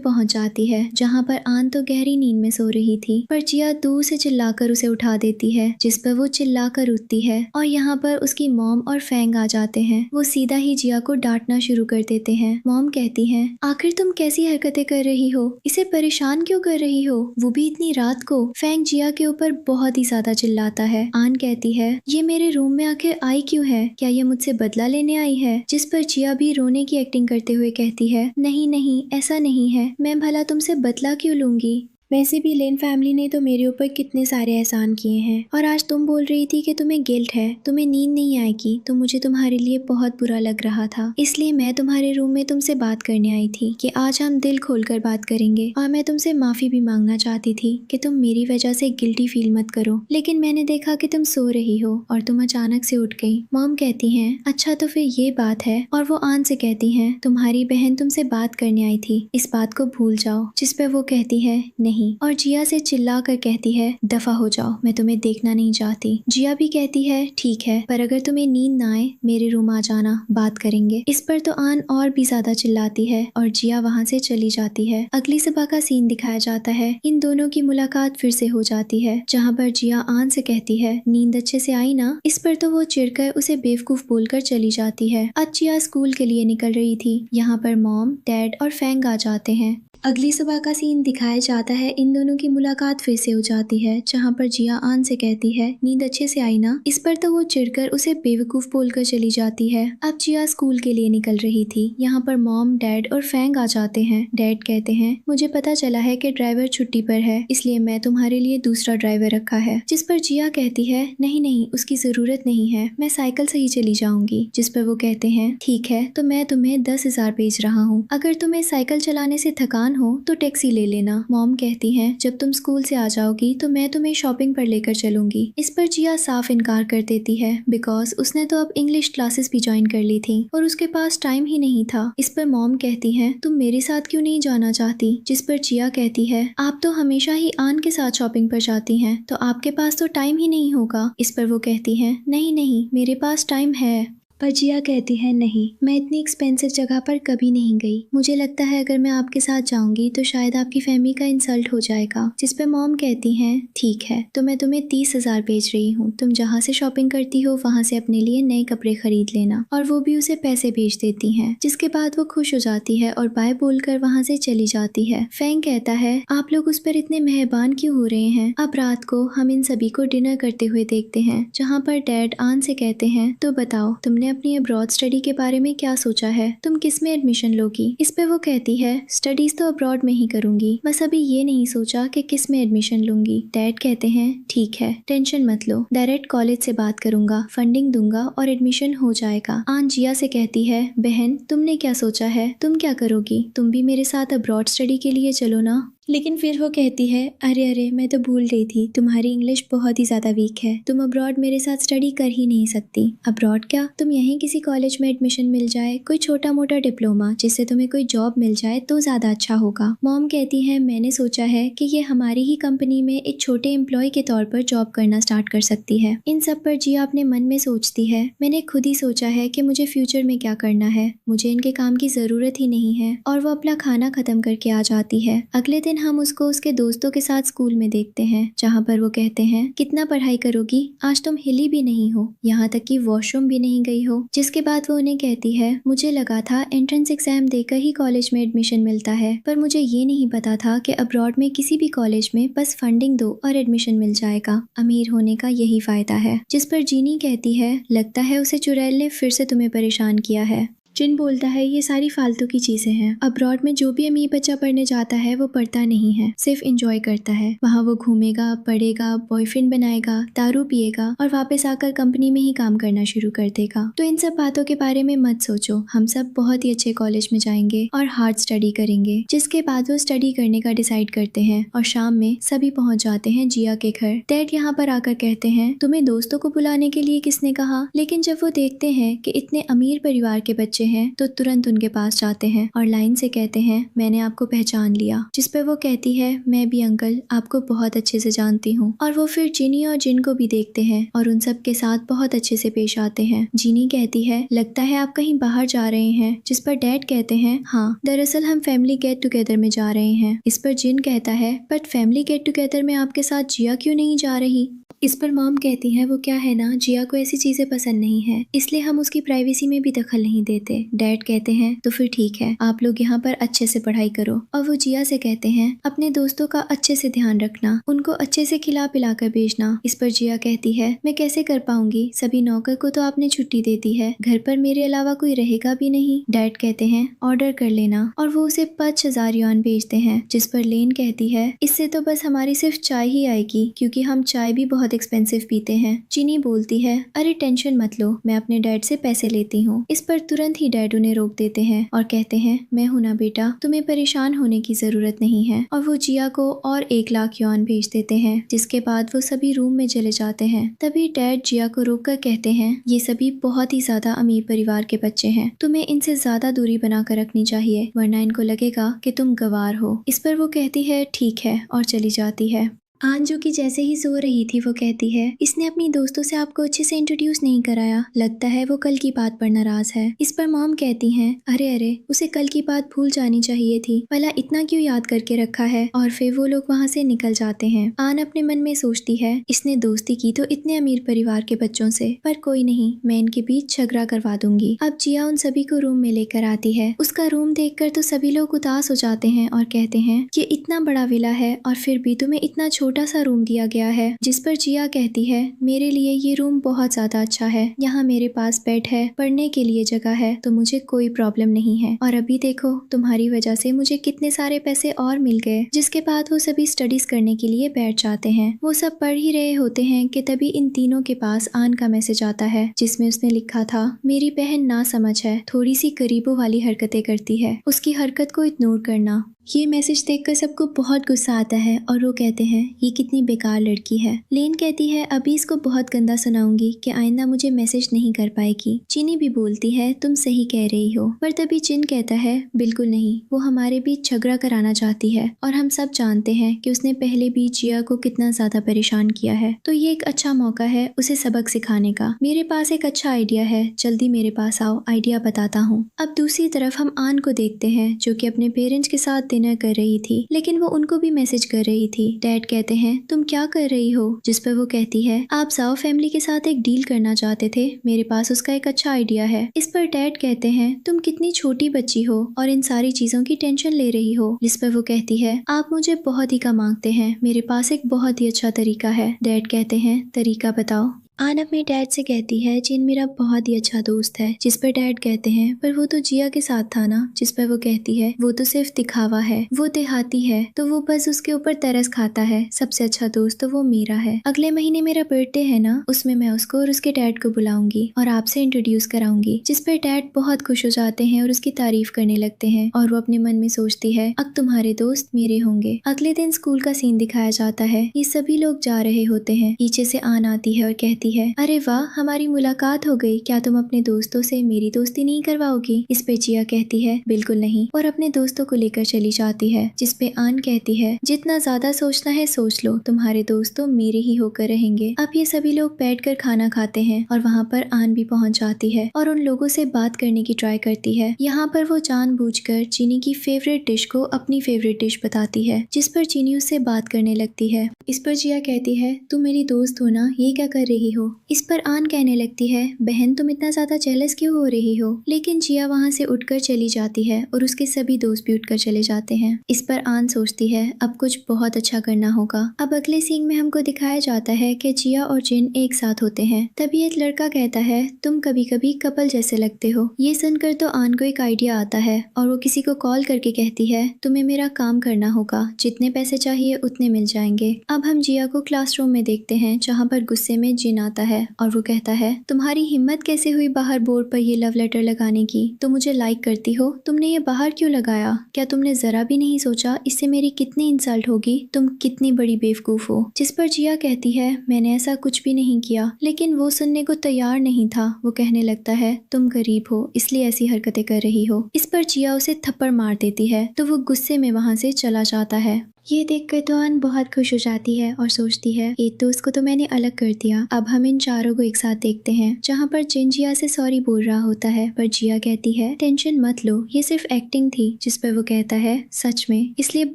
पहुंच जाती है जहाँ पर आन तो गहरी नींद में सो रही थी, पर जिया दूर से चिल्लाकर उसे उठा देती है, जिस पर वो चिल्लाकर उठती है और यहाँ पर उसकी मॉम और फैंग आ जाते हैं। वो सीधा ही जिया को डांटना शुरू कर देते हैं। मॉम कहती हैं, आखिर तुम कैसी हरकतें कर रही हो, इसे परेशान क्यों कर रही हो, वो भी इतनी रात को। फैंग जिया के ऊपर बहुत ही ज्यादा चिल्लाता है। आन कहती है, ये मेरे रूम में आखिर आई क्यों है, क्या ये मुझसे बदला लेने आई है? जिस पर जिया भी रोने की एक्टिंग करते हुए कहती है, नहीं नहीं ऐसा नहीं है, मैं भला तुमसे बदला क्यों लूंगी? वैसे भी लेन फैमिली ने तो मेरे ऊपर कितने सारे एहसान किए हैं और आज तुम बोल रही थी कि तुम्हें गिल्ट है, तुम्हें नींद नहीं आएगी, तो मुझे तुम्हारे लिए बहुत बुरा लग रहा था, इसलिए मैं तुम्हारे रूम में तुमसे बात करने आई थी कि आज हम दिल खोलकर बात करेंगे और मैं तुमसे माफी भी मांगना चाहती थी कि तुम मेरी वजह से गिल्टी फील मत करो, लेकिन मैंने देखा कि तुम सो रही हो और तुम अचानक से उठ गई। मॉम कहती है, अच्छा तो फिर ये बात है। और वो आन से कहती है, तुम्हारी बहन तुमसे बात करने आई थी, इस बात को भूल जाओ। जिस पे वो कहती है, नहीं। और जिया से चिल्ला कर कहती है, दफा हो जाओ, मैं तुम्हें देखना नहीं चाहती। जिया भी कहती है, ठीक है, पर अगर तुम्हें नींद ना आए मेरे रूम आ जाना, बात करेंगे। इस पर तो आन और भी ज्यादा चिल्लाती है और जिया वहाँ से चली जाती है। अगली सुबह का सीन दिखाया जाता है। इन दोनों की मुलाकात फिर से हो जाती है, जहाँ पर जिया आन से कहती है, नींद अच्छे से आई ना? इस पर तो वो चिढ़कर उसे बेवकूफ बोलकर चली जाती है। अब जिया स्कूल के लिए निकल रही थी। यहाँ पर मॉम, डैड और फैंग आ जाते हैं। अगली सुबह का सीन दिखाया जाता है। इन दोनों की मुलाकात फिर से हो जाती है, जहाँ पर जिया आन से कहती है, नींद अच्छे से आई ना? इस पर तो वो चिढ़कर उसे बेवकूफ बोलकर चली जाती है। अब जिया स्कूल के लिए निकल रही थी। यहाँ पर मॉम, डैड और फैंग आ जाते हैं। डैड कहते हैं, मुझे पता चला है कि ड्राइवर छुट्टी पर है, इसलिए मैं तुम्हारे लिए दूसरा ड्राइवर रखा है। जिस पर जिया कहती है, नहीं नहीं, उसकी जरूरत नहीं है, मैं साइकिल से ही चली जाऊंगी। जिस पर वो कहते हैं, ठीक है, तो मैं तुम्हें 10,000 भेज रहा हूँ, अगर तुम्हें साइकिल चलाने से थकान हो तो टैक्सी ले लेना। मॉम कहती हैं, जब तुम स्कूल से आ जाओगी तो मैं तुम्हें शॉपिंग पर लेकर चलूंगी। इस पर जिया साफ इनकार कर देती है, बिकॉज उसने तो अब इंग्लिश क्लासेस भी ज्वाइन कर ली थी और उसके पास टाइम ही नहीं था। इस पर मॉम कहती है, तुम मेरे साथ क्यों नहीं जाना चाहती? जिस पर जिया कहती है, आप तो हमेशा ही आन के साथ शॉपिंग पर जाती हैं, तो आपके पास तो टाइम ही नहीं होगा। इस पर वो कहती है, नहीं नहीं, मेरे पास टाइम है। पर जिया कहती है, नहीं, मैं इतनी एक्सपेंसिव जगह पर कभी नहीं गई, मुझे लगता है अगर मैं आपके साथ जाऊंगी तो शायद आपकी फैमिली का इंसल्ट हो जाएगा। जिस पे मॉम कहती हैं, ठीक है, तो मैं तुम्हें 30,000 भेज रही हूँ, तुम जहाँ से शॉपिंग करती हो वहाँ से अपने लिए नए कपड़े खरीद लेना। और वो भी उसे पैसे भेज देती हैं, जिसके बाद वो खुश हो जाती है और बाय बोलकर वहाँ से चली जाती है। फैंग कहता है, आप लोग उस पर इतने मेहरबान क्यों हो रहे हैं? अब रात को हम इन सभी को डिनर करते हुए देखते हैं, जहाँ पर डैड आन से कहते हैं, तो बताओ तुमने अपनी अब्रॉड स्टडी के बारे में क्या सोचा है, तुम किस में एडमिशन लोगी? इस पे वो कहती है, स्टडीज तो अब्रॉड में ही करूंगी, बस अभी ये नहीं सोचा कि किस में एडमिशन लूंगी। डैड कहते हैं, ठीक है, टेंशन मत लो, डायरेक्ट कॉलेज से बात करूंगा, फंडिंग दूंगा और एडमिशन हो जाएगा। आन जिया से कहती है, बहन तुमने क्या सोचा है, तुम क्या करोगी? तुम भी मेरे साथ अब्रॉड स्टडी के लिए चलो ना। लेकिन फिर वो कहती है, अरे अरे मैं तो भूल गई थी, तुम्हारी इंग्लिश बहुत ही ज्यादा वीक है, तुम अब्रॉड मेरे साथ स्टडी कर ही नहीं सकती। अब्रॉड क्या, तुम यहीं किसी कॉलेज में एडमिशन मिल जाए, कोई छोटा मोटा डिप्लोमा जिससे तुम्हें कोई जॉब मिल जाए तो ज्यादा अच्छा होगा। मॉम कहती है, मैंने सोचा है कि ये हमारी ही कंपनी में एक छोटे एम्प्लॉय के तौर पर जॉब करना स्टार्ट कर सकती है। इन सब पर जिया अपने मन में सोचती है, मैंने खुद ही सोचा है कि मुझे फ्यूचर में क्या करना है, मुझे इनके काम की जरूरत ही नहीं है। और वो अपना खाना खत्म करके आ जाती है। अगले दिन हम उसको उसके दोस्तों के साथ स्कूल में देखते हैं, जहाँ पर वो कहते हैं, कितना पढ़ाई करोगी, आज तुम हिली भी नहीं हो, यहाँ तक कि वॉशरूम भी नहीं गई हो। जिसके बाद वो उन्हें कहती है, मुझे लगा था एंट्रेंस एग्जाम देकर ही कॉलेज में एडमिशन मिलता है, पर मुझे ये नहीं पता था कि अब्रॉड में किसी भी कॉलेज में बस फंडिंग दो और एडमिशन मिल जाएगा। अमीर होने का यही फायदा है। जिस पर जीनी कहती है, लगता है उसे चुड़ैल ने फिर से तुम्हें परेशान किया है। जिन बोलता है, ये सारी फालतू की चीजें हैं। अब्रॉड में जो भी अमीर बच्चा पढ़ने जाता है वो पढ़ता नहीं है, सिर्फ एंजॉय करता है। वहाँ वो घूमेगा, पढ़ेगा, बॉयफ्रेंड बनाएगा, दारू पिएगा और वापस आकर कंपनी में ही काम करना शुरू कर देगा। तो इन सब बातों के बारे में मत सोचो, हम सब बहुत ही अच्छे कॉलेज में जाएंगे और हार्ड स्टडी करेंगे। जिसके बाद वो स्टडी करने का डिसाइड करते हैं और शाम में सभी पहुंच जाते हैं जिया के घर। डैड यहाँ पर आकर कहते हैं, तुम्हें दोस्तों को बुलाने के लिए किसने कहा? लेकिन जब वो देखते हैं कि इतने अमीर परिवार के बच्चे हैं तो तुरंत उनके पास जाते हैं और लाइन से कहते हैं, मैंने आपको पहचान लिया। जिस पर वो कहती है, मैं भी अंकल आपको बहुत अच्छे से जानती हूँ। और वो फिर जिनी और जिन को भी देखते हैं और उन सब के साथ बहुत अच्छे से पेश आते हैं। जिनी कहती है, लगता है आप कहीं बाहर जा रहे हैं। जिस पर डैड कहते हैं, हाँ दरअसल हम फैमिली गेट टुगेदर में जा रहे हैं। इस पर जिन कहता है, बट फैमिली गेट टुगेदर में आपके साथ जिया क्यों नहीं जा रही? इस पर मॉम कहती है, वो क्या है ना, जिया को ऐसी चीजें पसंद नहीं है, इसलिए हम उसकी प्राइवेसी में भी दखल नहीं देते। डैड कहते हैं, तो फिर ठीक है, आप लोग यहाँ पर अच्छे से पढ़ाई करो। और वो जिया से कहते हैं, अपने दोस्तों का अच्छे से ध्यान रखना, उनको अच्छे से खिला पिला कर भेजना। इस पर जिया कहती है, मैं कैसे कर पाऊंगी, सभी नौकर को तो आपने छुट्टी दे दी है, घर पर मेरे अलावा कोई रहेगा भी नहीं। डैड कहते हैं, ऑर्डर कर लेना। और वो उसे 5,000 युआन भेजते हैं। जिस पर लेन कहती है, इससे तो बस हमारी सिर्फ चाय ही आएगी, क्योंकि हम चाय भी बहुत एक्सपेंसिव पीते हैं। चीनी बोलती है, अरे टेंशन मत लो, मैं अपने डैड से पैसे लेती हूँ। इस पर तुरंत ही डैड उन्हें रोक देते हैं और कहते हैं, मैं हूं ना बेटा, तुम्हें परेशान होने की जरूरत नहीं है। और वो जिया को और 1,00,000 युआन भेज देते हैं। जिसके बाद वो सभी रूम में चले जाते हैं। तभी डैड जिया को रोक कर कहते हैं, ये सभी बहुत ही ज्यादा अमीर परिवार के बच्चे हैं, तुम्हें इनसे ज्यादा दूरी बनाकर रखनी चाहिए, वरना इनको लगेगा कि तुम गवार हो। इस पर वो कहती है, ठीक है, और चली जाती है। आन जो कि जैसे ही सो रही थी वो कहती है, इसने अपनी दोस्तों से आपको अच्छे से इंट्रोड्यूस नहीं कराया, लगता है वो कल की बात पर नाराज है। इस पर मॉम कहती हैं, अरे अरे उसे कल की बात भूल जानी चाहिए थी, भला इतना क्यों याद करके रखा है। और फिर वो लोग वहाँ से निकल जाते हैं। आन अपने मन में सोचती है, इसने दोस्ती की तो इतने अमीर परिवार के बच्चों से, पर कोई नहीं, मैं इनके बीच झगड़ा करवा दूंगी। अब जिया उन सभी को रूम में लेकर आती है। उसका रूम देखकर तो सभी लोग उदास हो जाते हैं और कहते हैं, ये इतना बड़ा विला है और फिर भी तुम्हें इतना छोटा सा रूम दिया गया है। जिस पर जिया कहती है, मेरे लिए ये रूम बहुत ज्यादा अच्छा है, यहाँ मेरे पास बेड है, पढ़ने के लिए जगह है, तो मुझे कोई प्रॉब्लम नहीं है। और अभी देखो तुम्हारी वजह से मुझे कितने सारे पैसे और मिल गए। जिसके बाद वो सभी स्टडीज करने के लिए बैठ जाते हैं। वो सब पढ़ ही रहे होते हैं कि तभी इन तीनों के पास आन का मैसेज आता है, जिसमें उसने लिखा था, मेरी बहन ना समझ है, थोड़ी सी गरीबों वाली हरकतें करती है, उसकी हरकत को इग्नोर करना। ये मैसेज देखकर सबको बहुत गुस्सा आता है और वो कहते हैं, ये कितनी बेकार लड़की है। लेन कहती है, अभी इसको बहुत गंदा सुनाऊंगी कि आइंदा मुझे मैसेज नहीं कर पाएगी। चीनी भी बोलती है, तुम सही कह रही हो। पर तभी चिन कहता है, बिल्कुल नहीं, वो हमारे बीच झगड़ा कराना चाहती है और हम सब जानते हैं कि उसने पहले भी जिया को कितना ज्यादा परेशान किया है, तो ये एक अच्छा मौका है उसे सबक सिखाने का। मेरे पास एक अच्छा आइडिया है, जल्दी मेरे पास आओ, आइडिया बताता हूँ। अब दूसरी तरफ हम आन को देखते हैं, जो कि अपने पेरेंट्स के साथ डिनर कर रही थी, लेकिन वो उनको भी मैसेज कर रही थी। डैड कहते हैं, तुम क्या कर रही हो? जिस पर वो कहती है, आप जाओ फैमिली के साथ एक डील करना चाहते थे, मेरे पास उसका एक अच्छा आइडिया है। इस पर डैड कहते हैं, तुम कितनी छोटी बच्ची हो और इन सारी चीजों की टेंशन ले रही हो। जिस पर वो कहती है, आप मुझे बहुत ही कम मांगते हैं, मेरे पास एक बहुत ही अच्छा तरीका है। डैड कहते हैं, तरीका बताओ। आन अपने डैड से कहती है जिन मेरा बहुत ही अच्छा दोस्त है, जिस पर डैड कहते हैं पर वो तो जिया के साथ था ना। जिस पर वो कहती है वो तो सिर्फ दिखावा है, वो देहाती है तो वो बस उसके ऊपर तरस खाता है, सबसे अच्छा दोस्त तो वो मेरा है। अगले महीने मेरा बर्थडे है ना, उसमें मैं उसको और उसके डैड को बुलाऊंगी और आपसे इंट्रोड्यूस कराऊंगी। जिस पर डैड बहुत खुश हो जाते हैं और उसकी तारीफ करने लगते हैं और वो अपने मन में सोचती है अब तुम्हारे दोस्त मेरे होंगे। अगले दिन स्कूल का सीन दिखाया जाता है। ये सभी लोग जा रहे होते हैं। पीछे से आन आती है और कहती है अरे वाह हमारी मुलाकात हो गई, क्या तुम अपने दोस्तों से मेरी दोस्ती नहीं करवाओगी? इस पे जिया कहती है बिल्कुल नहीं और अपने दोस्तों को लेकर चली जाती है। जिस पे आन कहती है जितना ज्यादा सोचना है सोच लो, तुम्हारे दोस्त तो मेरे ही होकर रहेंगे। अब ये सभी लोग बैठकर खाना खाते हैं और वहाँ पर आन भी पहुँच जाती है और उन लोगों से बात करने की ट्राई करती है। यहाँ पर वो जानबूझकर चीनी की फेवरेट डिश को अपनी फेवरेट डिश बताती है, जिस पर चीनी उससे बात करने लगती है। इस पर जिया कहती है तुम मेरी दोस्त हो ना, ये क्या कर रही हो? इस पर आन कहने लगती है बहन तुम इतना ज्यादा जेलस क्यों हो रही हो? लेकिन जिया वहाँ से उठकर चली जाती है और उसके सभी दोस्त भी उठकर चले जाते हैं। इस पर आन सोचती है अब कुछ बहुत अच्छा करना होगा। अब अगले सीन में हमको दिखाया जाता है कि जिया और जिन एक साथ होते हैं। तभी एक लड़का कहता है तुम कभी कभी कपल जैसे लगते हो। ये सुनकर तो आन को एक आइडिया आता है और वो किसी को कॉल करके कहती है तुम्हें मेरा काम करना होगा, जितने पैसे चाहिए उतने मिल जाएंगे। अब हम जिया को क्लासरूम में देखते हैं जहाँ पर गुस्से में जिन आता है और वो कहता है तुम्हारी हिम्मत कैसे हुई बाहर बोर्ड पर ये लव लेटर लगाने की? तो मुझे लाइक करती हो, तुमने ये बाहर क्यों लगाया? क्या तुमने जरा भी नहीं सोचा इससे मेरी कितनी इंसल्ट होगी? तुम कितनी बड़ी बेवकूफ हो। जिस पर जिया कहती है मैंने ऐसा कुछ भी नहीं किया, लेकिन वो सुनने को तैयार नहीं था। वो कहने लगता है तुम गरीब हो इसलिए ऐसी हरकतें कर रही हो। इस पर जिया उसे थप्पड़ मार देती है तो वो गुस्से में वहाँ से चला जाता है। ये देखकर तो आन बहुत खुश हो जाती है और सोचती है एक दोस्त को तो मैंने अलग कर दिया। अब हम इन चारों को एक साथ देखते हैं जहाँ पर जिन जिया से सॉरी बोल रहा होता है, पर जिया कहती है टेंशन मत लो, ये सिर्फ एक्टिंग थी। जिस पर वो कहता है सच में, इसलिए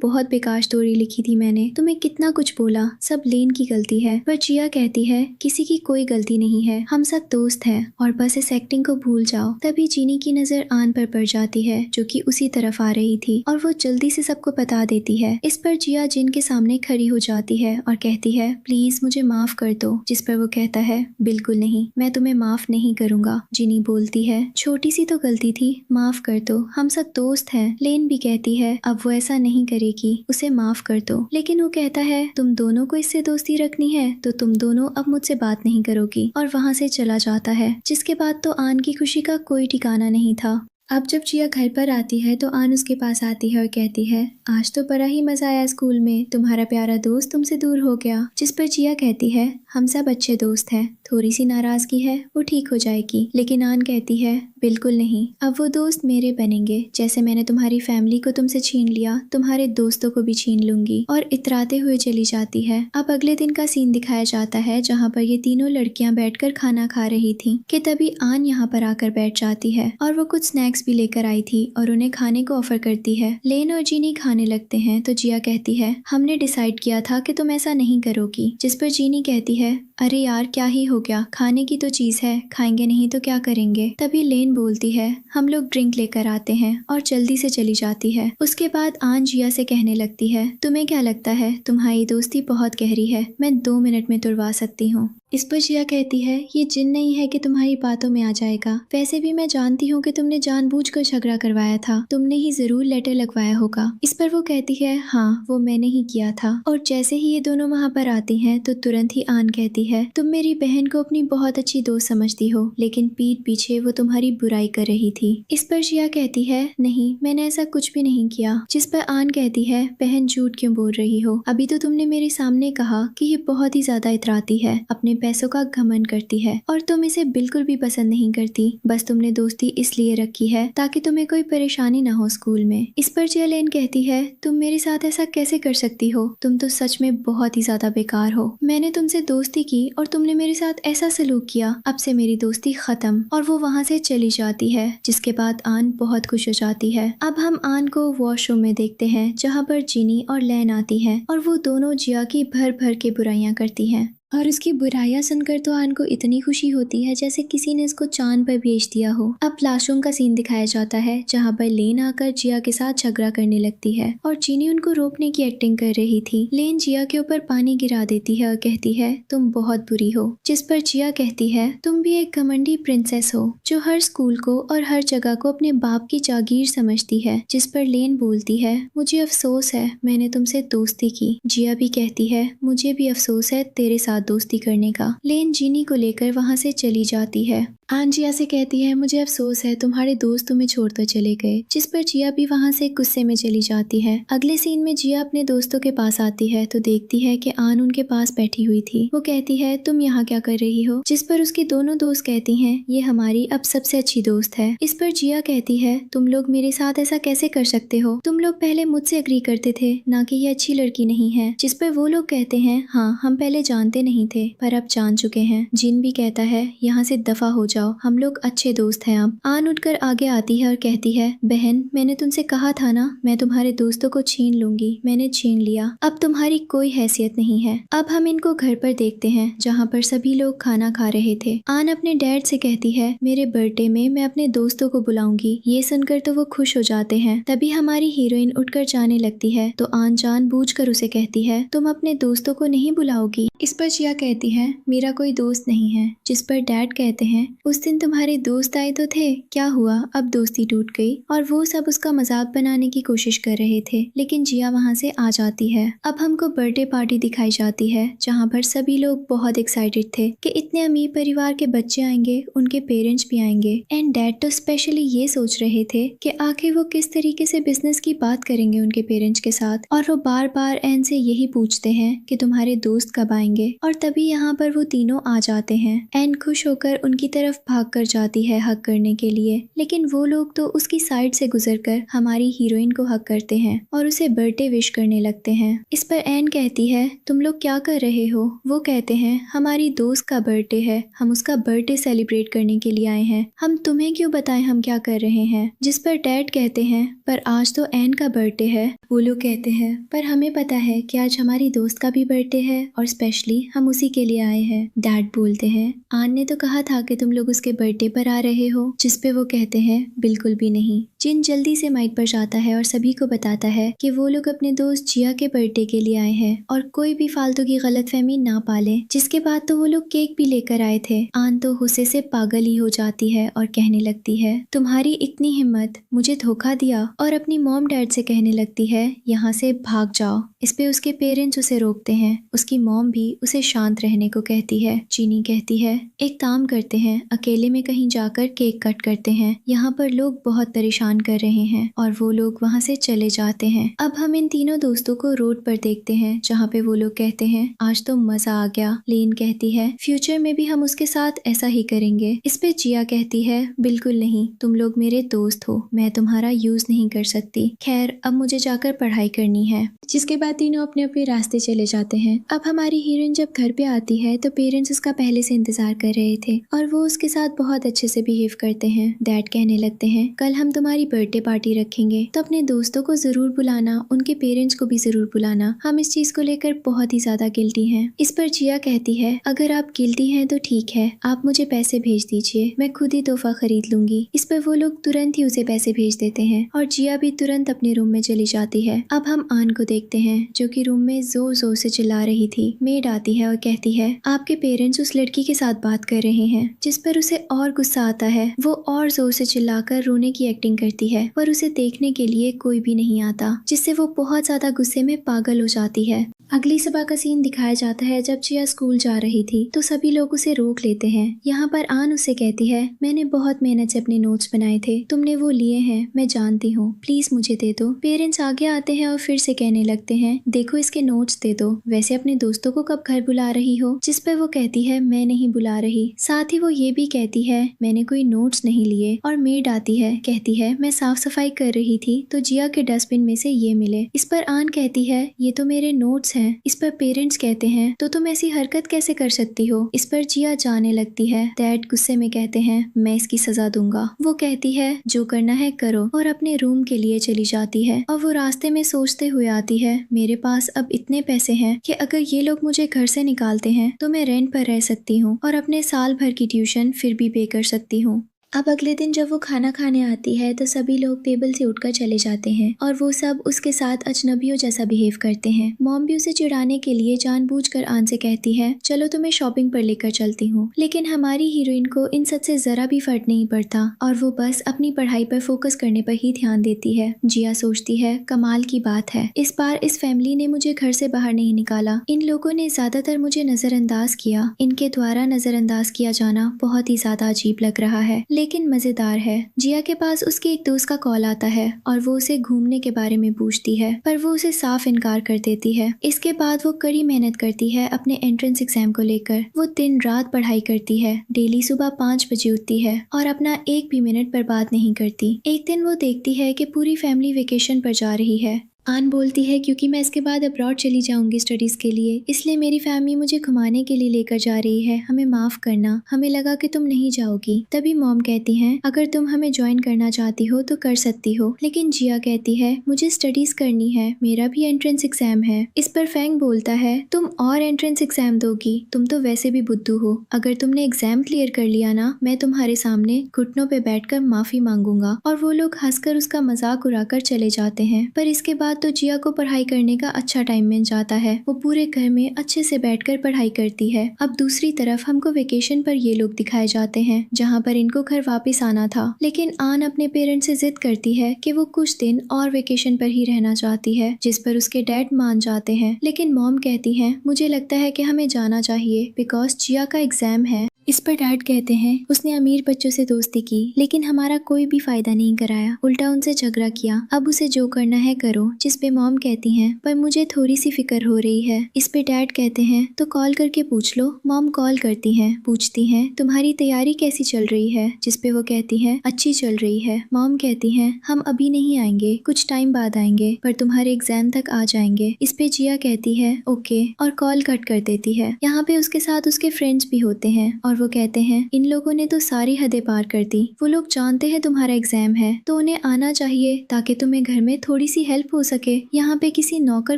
बहुत बेकार स्टोरी लिखी थी मैंने, तुम्हें कितना कुछ बोला, सब लेन की गलती है। पर जिया कहती है किसी की कोई गलती नहीं है, हम सब दोस्त हैं और बस इस एक्टिंग को भूल जाओ। तभी चीनी की नजर आन पर पड़ जाती है जो कि उसी तरफ आ रही थी और वो जल्दी से सबको बता देती है। इस पर जिया जिन के सामने खड़ी हो जाती है और कहती है प्लीज मुझे माफ कर दो। जिस पर वो कहता है बिल्कुल नहीं, मैं तुम्हें माफ नहीं करूंगा। जिनी बोलती है छोटी सी तो गलती थी, माफ कर दो, हम सब दोस्त हैं। लेन भी कहती है अब वो ऐसा नहीं करेगी, उसे माफ कर दो। लेकिन वो कहता है तुम दोनों को इससे दोस्ती रखनी है तो तुम दोनों अब मुझसे बात नहीं करोगी और वहाँ से चला जाता है। जिसके बाद तो आन की खुशी का कोई ठिकाना नहीं था। अब जब जिया घर पर आती है तो आन उसके पास आती है और कहती है आज तो बड़ा ही मजा आया स्कूल में, तुम्हारा प्यारा दोस्त तुमसे दूर हो गया। जिस पर जिया कहती है हम सब अच्छे दोस्त हैं, थोड़ी सी नाराजगी है वो ठीक हो जाएगी। लेकिन आन कहती है बिल्कुल नहीं, अब वो दोस्त मेरे बनेंगे, जैसे मैंने तुम्हारी फैमिली को तुमसे छीन लिया तुम्हारे दोस्तों को भी छीन लूंगी। और इतराते हुए चली जाती है। अब अगले दिन का सीन दिखाया जाता है जहाँ पर ये तीनों लड़कियां बैठकर खाना खा रही थी कि तभी आन यहाँ पर आकर बैठ जाती है और वो कुछ स्नैक्स भी लेकर आई थी और उन्हें खाने को ऑफर करती है। लेन और जीनी खाने लगते हैं तो जिया कहती है हमने डिसाइड किया था कि तुम ऐसा नहीं करोगी। जिस पर जीनी कहती है अरे यार क्या ही हो गया, खाने की तो चीज है, खाएंगे नहीं तो क्या करेंगे। तभी लेन बोलती है हम लोग ड्रिंक लेकर आते हैं और जल्दी से चली जाती है। उसके बाद आन जिया से कहने लगती है तुम्हें क्या लगता है तुम्हारी दोस्ती बहुत गहरी है, मैं 2 मिनट में तुड़वा सकती हूँ। इस पर जिया कहती है ये जिन नहीं है कि तुम्हारी बातों में आ जाएगा, वैसे भी मैं जानती हूँ कि तुमने जानबूझकर झगड़ा करवाया था, तुमने ही जरूर लेटर लगवाया होगा। इस पर वो कहती है हाँ वो मैंने ही किया था। और जैसे ही ये दोनों वहाँ पर आती हैं तो तुरंत ही आन कहती है तुम मेरी बहन को अपनी बहुत अच्छी दोस्त समझती हो, लेकिन पीठ पीछे वो तुम्हारी बुराई कर रही थी। इस पर जिया कहती है नहीं मैंने ऐसा कुछ भी नहीं किया। जिस पर आन कहती है बहन झूठ क्यों बोल रही हो, अभी तो तुमने मेरे सामने कहा कि ये बहुत ही ज्यादा इतराती है, अपने पैसों का घमंड करती है और तुम इसे बिल्कुल भी पसंद नहीं करती, बस तुमने दोस्ती इसलिए रखी है ताकि तुम्हें कोई परेशानी ना हो स्कूल में। इस पर जियालेन कहती है तुम मेरे साथ ऐसा कैसे कर सकती हो, तुम तो सच में बहुत ही ज्यादा बेकार हो। मैंने तुमसे दोस्ती की और तुमने मेरे साथ ऐसा सलूक किया, अब से मेरी दोस्ती खत्म। और वो वहाँ से चली जाती है। जिसके बाद आन बहुत खुश हो जाती है। अब हम आन को वॉशरूम में देखते हैं जहाँ पर जिनी और लैन आती है और वो दोनों जिया की भर भर के बुराइयां करती हैं। और उसकी बुराइयां सुनकर तो आन को इतनी खुशी होती है जैसे किसी ने इसको चांद पर भेज दिया हो। अब क्लासरूम का सीन दिखाया जाता है जहाँ पर लेन आकर जिया के साथ झगड़ा करने लगती है और चीनी उनको रोकने की एक्टिंग कर रही थी। लेन जिया के ऊपर पानी गिरा देती है और कहती है तुम बहुत बुरी हो, जिस पर जिया कहती है तुम भी एक घमंडी प्रिंसेस हो जो हर स्कूल को और हर जगह को अपने बाप की जागीर समझती है। जिस पर लेन बोलती है मुझे अफसोस है मैंने तुमसे दोस्ती की। जिया भी कहती है मुझे भी अफसोस है तेरे साथ दोस्ती करने का। लेन जीनी को लेकर वहाँ से चली जाती है। आन जिया से कहती है मुझे अफसोस है तुम्हारे दोस्त तुम्हें छोड़कर चले गए, जिस पर जिया भी वहाँ से गुस्से में चली जाती है। अगले सीन में जिया अपने दोस्तों के पास आती है तो देखती है कि आन उनके पास बैठी हुई थी। वो कहती है तुम यहाँ क्या कर रही हो, जिस पर उसकी दोनों दोस्त कहती हैं ये हमारी अब सबसे अच्छी दोस्त है। इस पर जिया कहती है तुम लोग मेरे साथ ऐसा कैसे कर सकते हो, तुम लोग पहले मुझसे एग्री करते थे ना कि ये अच्छी लड़की नहीं है। जिस पर वो लोग कहते हैं हाँ हम पहले जानते नहीं थे पर अब जान चुके हैं। जिन भी कहता है यहाँ से दफा हो जाओ, हम लोग अच्छे दोस्त हैं अब। आन उठकर आगे आती है और कहती है बहन मैंने तुमसे कहा था ना मैं तुम्हारे दोस्तों को छीन लूंगी, मैंने छीन लिया, अब तुम्हारी कोई हैसियत नहीं है। अब हम इनको घर पर देखते हैं जहाँ पर सभी लोग खाना खा रहे थे। आन अपने डैड से कहती है मेरे बर्थडे में मैं अपने दोस्तों को बुलाऊंगी। ये सुनकर तो वो खुश हो जाते हैं। तभी हमारी हीरोइन उठकर जाने लगती है तो आन जानबूझकर उसे कहती है तुम अपने दोस्तों को नहीं बुलाओगी। इस पर जिया कहती है मेरा कोई दोस्त नहीं है। जिस पर डैड कहते हैं उस दिन तुम्हारे दोस्त आए तो थे, क्या हुआ अब दोस्ती टूट गई। और वो सब उसका मजाक बनाने की कोशिश कर रहे थे लेकिन जिया वहाँ से आ जाती है। अब हमको बर्थडे पार्टी दिखाई जाती है जहाँ पर सभी लोग बहुत एक्साइटेड थे कि इतने अमीर परिवार के बच्चे आएंगे, उनके पेरेंट्स भी आएंगे। एंड डैड तो स्पेशली ये सोच रहे थे कि आखिर वो किस तरीके से बिजनेस की बात करेंगे उनके पेरेंट्स के साथ। और वो बार बार एन से यही पूछते हैं कि तुम्हारे दोस्त कब आएंगे। और तभी यहाँ पर वो तीनों आ जाते हैं। एन खुश होकर उनकी तरफ भाग कर जाती है हक करने के लिए, लेकिन वो लोग तो उसकी साइड से गुजरकर हमारी हीरोइन को हक करते हैं और उसे बर्थडे विश करने लगते हैं। इस पर एन कहती है तुम लोग क्या कर रहे हो। वो कहते हैं हमारी दोस्त का बर्थडे है, हम उसका बर्थडे सेलिब्रेट करने के लिए आए हैं, हम तुम्हें क्यों बताएं हम क्या कर रहे हैं। जिस पर डैड कहते हैं पर आज तो एन का बर्थडे है। वो लोग कहते हैं पर हमें पता है कि आज हमारी दोस्त का भी बर्थडे है और स्पेशली हम उसी के लिए आए हैं। डैड बोलते हैं आन ने तो कहा था कि तुम लोग उसके बर्थडे पर आ रहे हो। जिस पे वो कहते हैं बिल्कुल भी नहीं। जिन जल्दी से माइक पर जाता है और सभी को बताता है कि वो लोग अपने दोस्त जिया के बर्थडे के लिए आए हैं और कोई भी फालतू की गलतफहमी ना पाले। जिसके बाद तो वो लोग केक भी लेकर आए थे। आन तो गुस्से से पागल ही हो जाती है और कहने लगती है तुम्हारी इतनी हिम्मत, मुझे धोखा दिया। और अपनी मॉम डैड से कहने लगती है यहाँ से भाग जाओ। इस पे उसके पेरेंट्स उसे रोकते हैं। उसकी मॉम भी उसे शांत रहने को कहती है। चीनी कहती है एक काम करते हैं, अकेले में कहीं जाकर केक कट करते हैं, यहाँ पर लोग बहुत परेशान कर रहे हैं। और वो लोग वहाँ से चले जाते हैं। अब हम इन तीनों दोस्तों को रोड पर देखते हैं जहाँ पे वो लोग कहते हैं आज तो मजा आ गया। लेन कहती है फ्यूचर में भी हम उसके साथ ऐसा ही करेंगे। इस पे जिया कहती है बिल्कुल नहीं, तुम लोग मेरे दोस्त हो, मैं तुम्हारा यूज नहीं कर सकती। खैर अब मुझे जाकर पढ़ाई करनी है। जिसके बाद तीनों अपने अपने रास्ते चले जाते हैं। अब हमारी हीरोइन जब घर पे आती है तो पेरेंट्स उसका पहले से इंतजार कर रहे थे और वो उसके साथ बहुत अच्छे से बिहेव करते हैं। डैड कहने लगते हैं कल हम तुम्हारी बर्थडे पार्टी रखेंगे तो अपने दोस्तों को जरूर बुलाना, उनके पेरेंट्स को भी जरूर बुलाना, हम इस चीज को लेकर बहुत ही ज्यादा गिल्टी हैं। इस पर जिया कहती है अगर आप गिल्टी हैं तो ठीक है, आप मुझे पैसे भेज दीजिए, मैं खुद ही तोहफा खरीद लूंगी। इस पर वो लोग तुरंत ही उसे पैसे भेज देते हैं और जिया भी तुरंत अपने रूम में चली जाती है। अब हम आन को देखते हैं जो कि रूम में जोर जोर से चिल्ला रही थी। मेड आती है और कहती है आपके पेरेंट्स उस लड़की के साथ बात कर रहे हैं। जिस पर उसे और गुस्सा आता है। वो और जोर से चिल्लाकर रोने की एक्टिंग करती है पर उसे देखने के लिए कोई भी नहीं आता, जिससे वो बहुत ज्यादा गुस्से में पागल हो जाती है। अगली सुबह का सीन दिखाया जाता है जब जिया स्कूल जा रही थी तो सभी लोग उसे रोक लेते हैं। यहाँ पर आन उसे कहती है मैंने बहुत मेहनत से अपने नोट्स बनाए थे, तुमने वो लिए हैं, मैं जानती हूँ, प्लीज मुझे दे दो। पेरेंट्स आगे आते हैं और फिर से कहने लगते हैं देखो इसके नोट्स दे दो, वैसे अपने दोस्तों को कब घर बुला रही हो। जिस पर वो कहती है मैं नहीं बुला रही। साथ ही वो ये भी कहती है मैंने कोई नोट्स नहीं लिए। और मेड आती है, कहती है मैं साफ सफाई कर रही थी तो जिया के डस्टबिन में से ये मिले। इस पर आन कहती है ये तो मेरे नोट्स हैं। इस पर पेरेंट्स कहते हैं तो तुम ऐसी हरकत कैसे कर सकती हो। इस पर जिया जाने लगती है। डैड गुस्से में कहते हैं मैं इसकी सजा दूंगा। वो कहती है जो करना है करो और अपने रूम के लिए चली जाती है। और वो रास्ते में सोचते हुए आती है मेरे पास अब इतने पैसे हैं कि अगर ये लोग मुझे घर से निकालते हैं तो मैं रेंट पर रह सकती हूँ और अपने साल भर की ट्यूशन फिर भी पे कर सकती हूँ। अब अगले दिन जब वो खाना खाने आती है तो सभी लोग टेबल से उठकर चले जाते हैं और वो सब उसके साथ अजनबियों जैसा बिहेव करते हैं। मॉम भी उसे चिढ़ाने के लिए जानबूझकर आन से कहती है चलो तुम्हें शॉपिंग पर लेकर चलती हूँ, लेकिन हमारी हीरोइन को इन सब से जरा भी फर्क नहीं पड़ता और वो बस अपनी पढ़ाई पर फोकस करने पर ही ध्यान देती है। जिया सोचती है कमाल की बात है, इस बार इस फैमिली ने मुझे घर से बाहर नहीं निकाला। इन लोगों ने ज्यादातर मुझे नजरअंदाज किया। इनके द्वारा नजरअंदाज किया जाना बहुत ही ज्यादा अजीब लग रहा है, लेकिन मजेदार है। जिया के पास उसके एक दोस्त का कॉल आता है और वो उसे घूमने के बारे में पूछती है, पर वो उसे साफ इनकार कर देती है। इसके बाद वो कड़ी मेहनत करती है अपने एंट्रेंस एग्जाम को लेकर। वो दिन रात पढ़ाई करती है, डेली सुबह 5 बजे उठती है और अपना एक भी मिनट बर्बाद नहीं करती। एक दिन वो देखती है कि पूरी फैमिली वेकेशन पर जा रही है। आन बोलती है क्योंकि मैं इसके बाद अब्रॉड चली जाऊंगी स्टडीज के लिए, इसलिए मेरी फैमिली मुझे घुमाने के लिए लेकर जा रही है, हमें माफ करना, हमें लगा कि तुम नहीं जाओगी। तभी मॉम कहती हैं अगर तुम हमें ज्वाइन करना चाहती हो तो कर सकती हो, लेकिन जिया कहती है मुझे स्टडीज करनी है, मेरा भी एंट्रेंस एग्जाम है। इस पर फैंग बोलता है तुम और एंट्रेंस एग्जाम दोगी, तुम तो वैसे भी बुद्धू हो, अगर तुमने एग्जाम क्लियर कर लिया ना मैं तुम्हारे सामने घुटनों पे बैठकर माफी मांगूंगा। और वो लोग हंसकर उसका मजाक उड़ाकर चले जाते हैं। पर इसके बाद तो जिया को पढ़ाई करने का अच्छा टाइम मिल जाता है। वो पूरे घर में अच्छे से बैठकर पढ़ाई करती है। अब दूसरी तरफ हमको वेकेशन पर ये लोग दिखाए जाते हैं जहाँ पर इनको घर वापस आना था, लेकिन आन अपने पेरेंट्स से जिद करती है कि वो कुछ दिन और वेकेशन पर ही रहना चाहती है, जिस पर उसके डैड मान जाते हैं। लेकिन मॉम कहती है मुझे लगता है कि हमें जाना चाहिए बिकॉज जिया का एग्जाम है। इस पर डैड कहते हैं उसने अमीर बच्चों से दोस्ती की लेकिन हमारा कोई भी फायदा नहीं कराया, उल्टा उनसे झगड़ा किया, अब उसे जो करना है करो। जिस पे मॉम कहती हैं पर मुझे थोड़ी सी फिक्र हो रही है। इस पे डैड कहते हैं तो कॉल करके पूछ लो। मॉम कॉल करती हैं, पूछती हैं तुम्हारी तैयारी कैसी चल रही है, जिस पे वो कहती है अच्छी चल रही है। मॉम कहती हैं हम अभी नहीं आएंगे, कुछ टाइम बाद आएंगे, पर तुम्हारे एग्जाम तक आ जाएंगे। इस पे जिया कहती है ओके और कॉल कट कर देती है। यहाँ पे उसके साथ उसके फ्रेंड्स भी होते हैं और वो कहते हैं इन लोगों ने तो सारी हदें पार कर दी, वो लोग जानते हैं तुम्हारा एग्जाम है तो उन्हें आना चाहिए ताकि तुम्हें घर में थोड़ी सी हेल्प हो सके। यहाँ पे किसी नौकर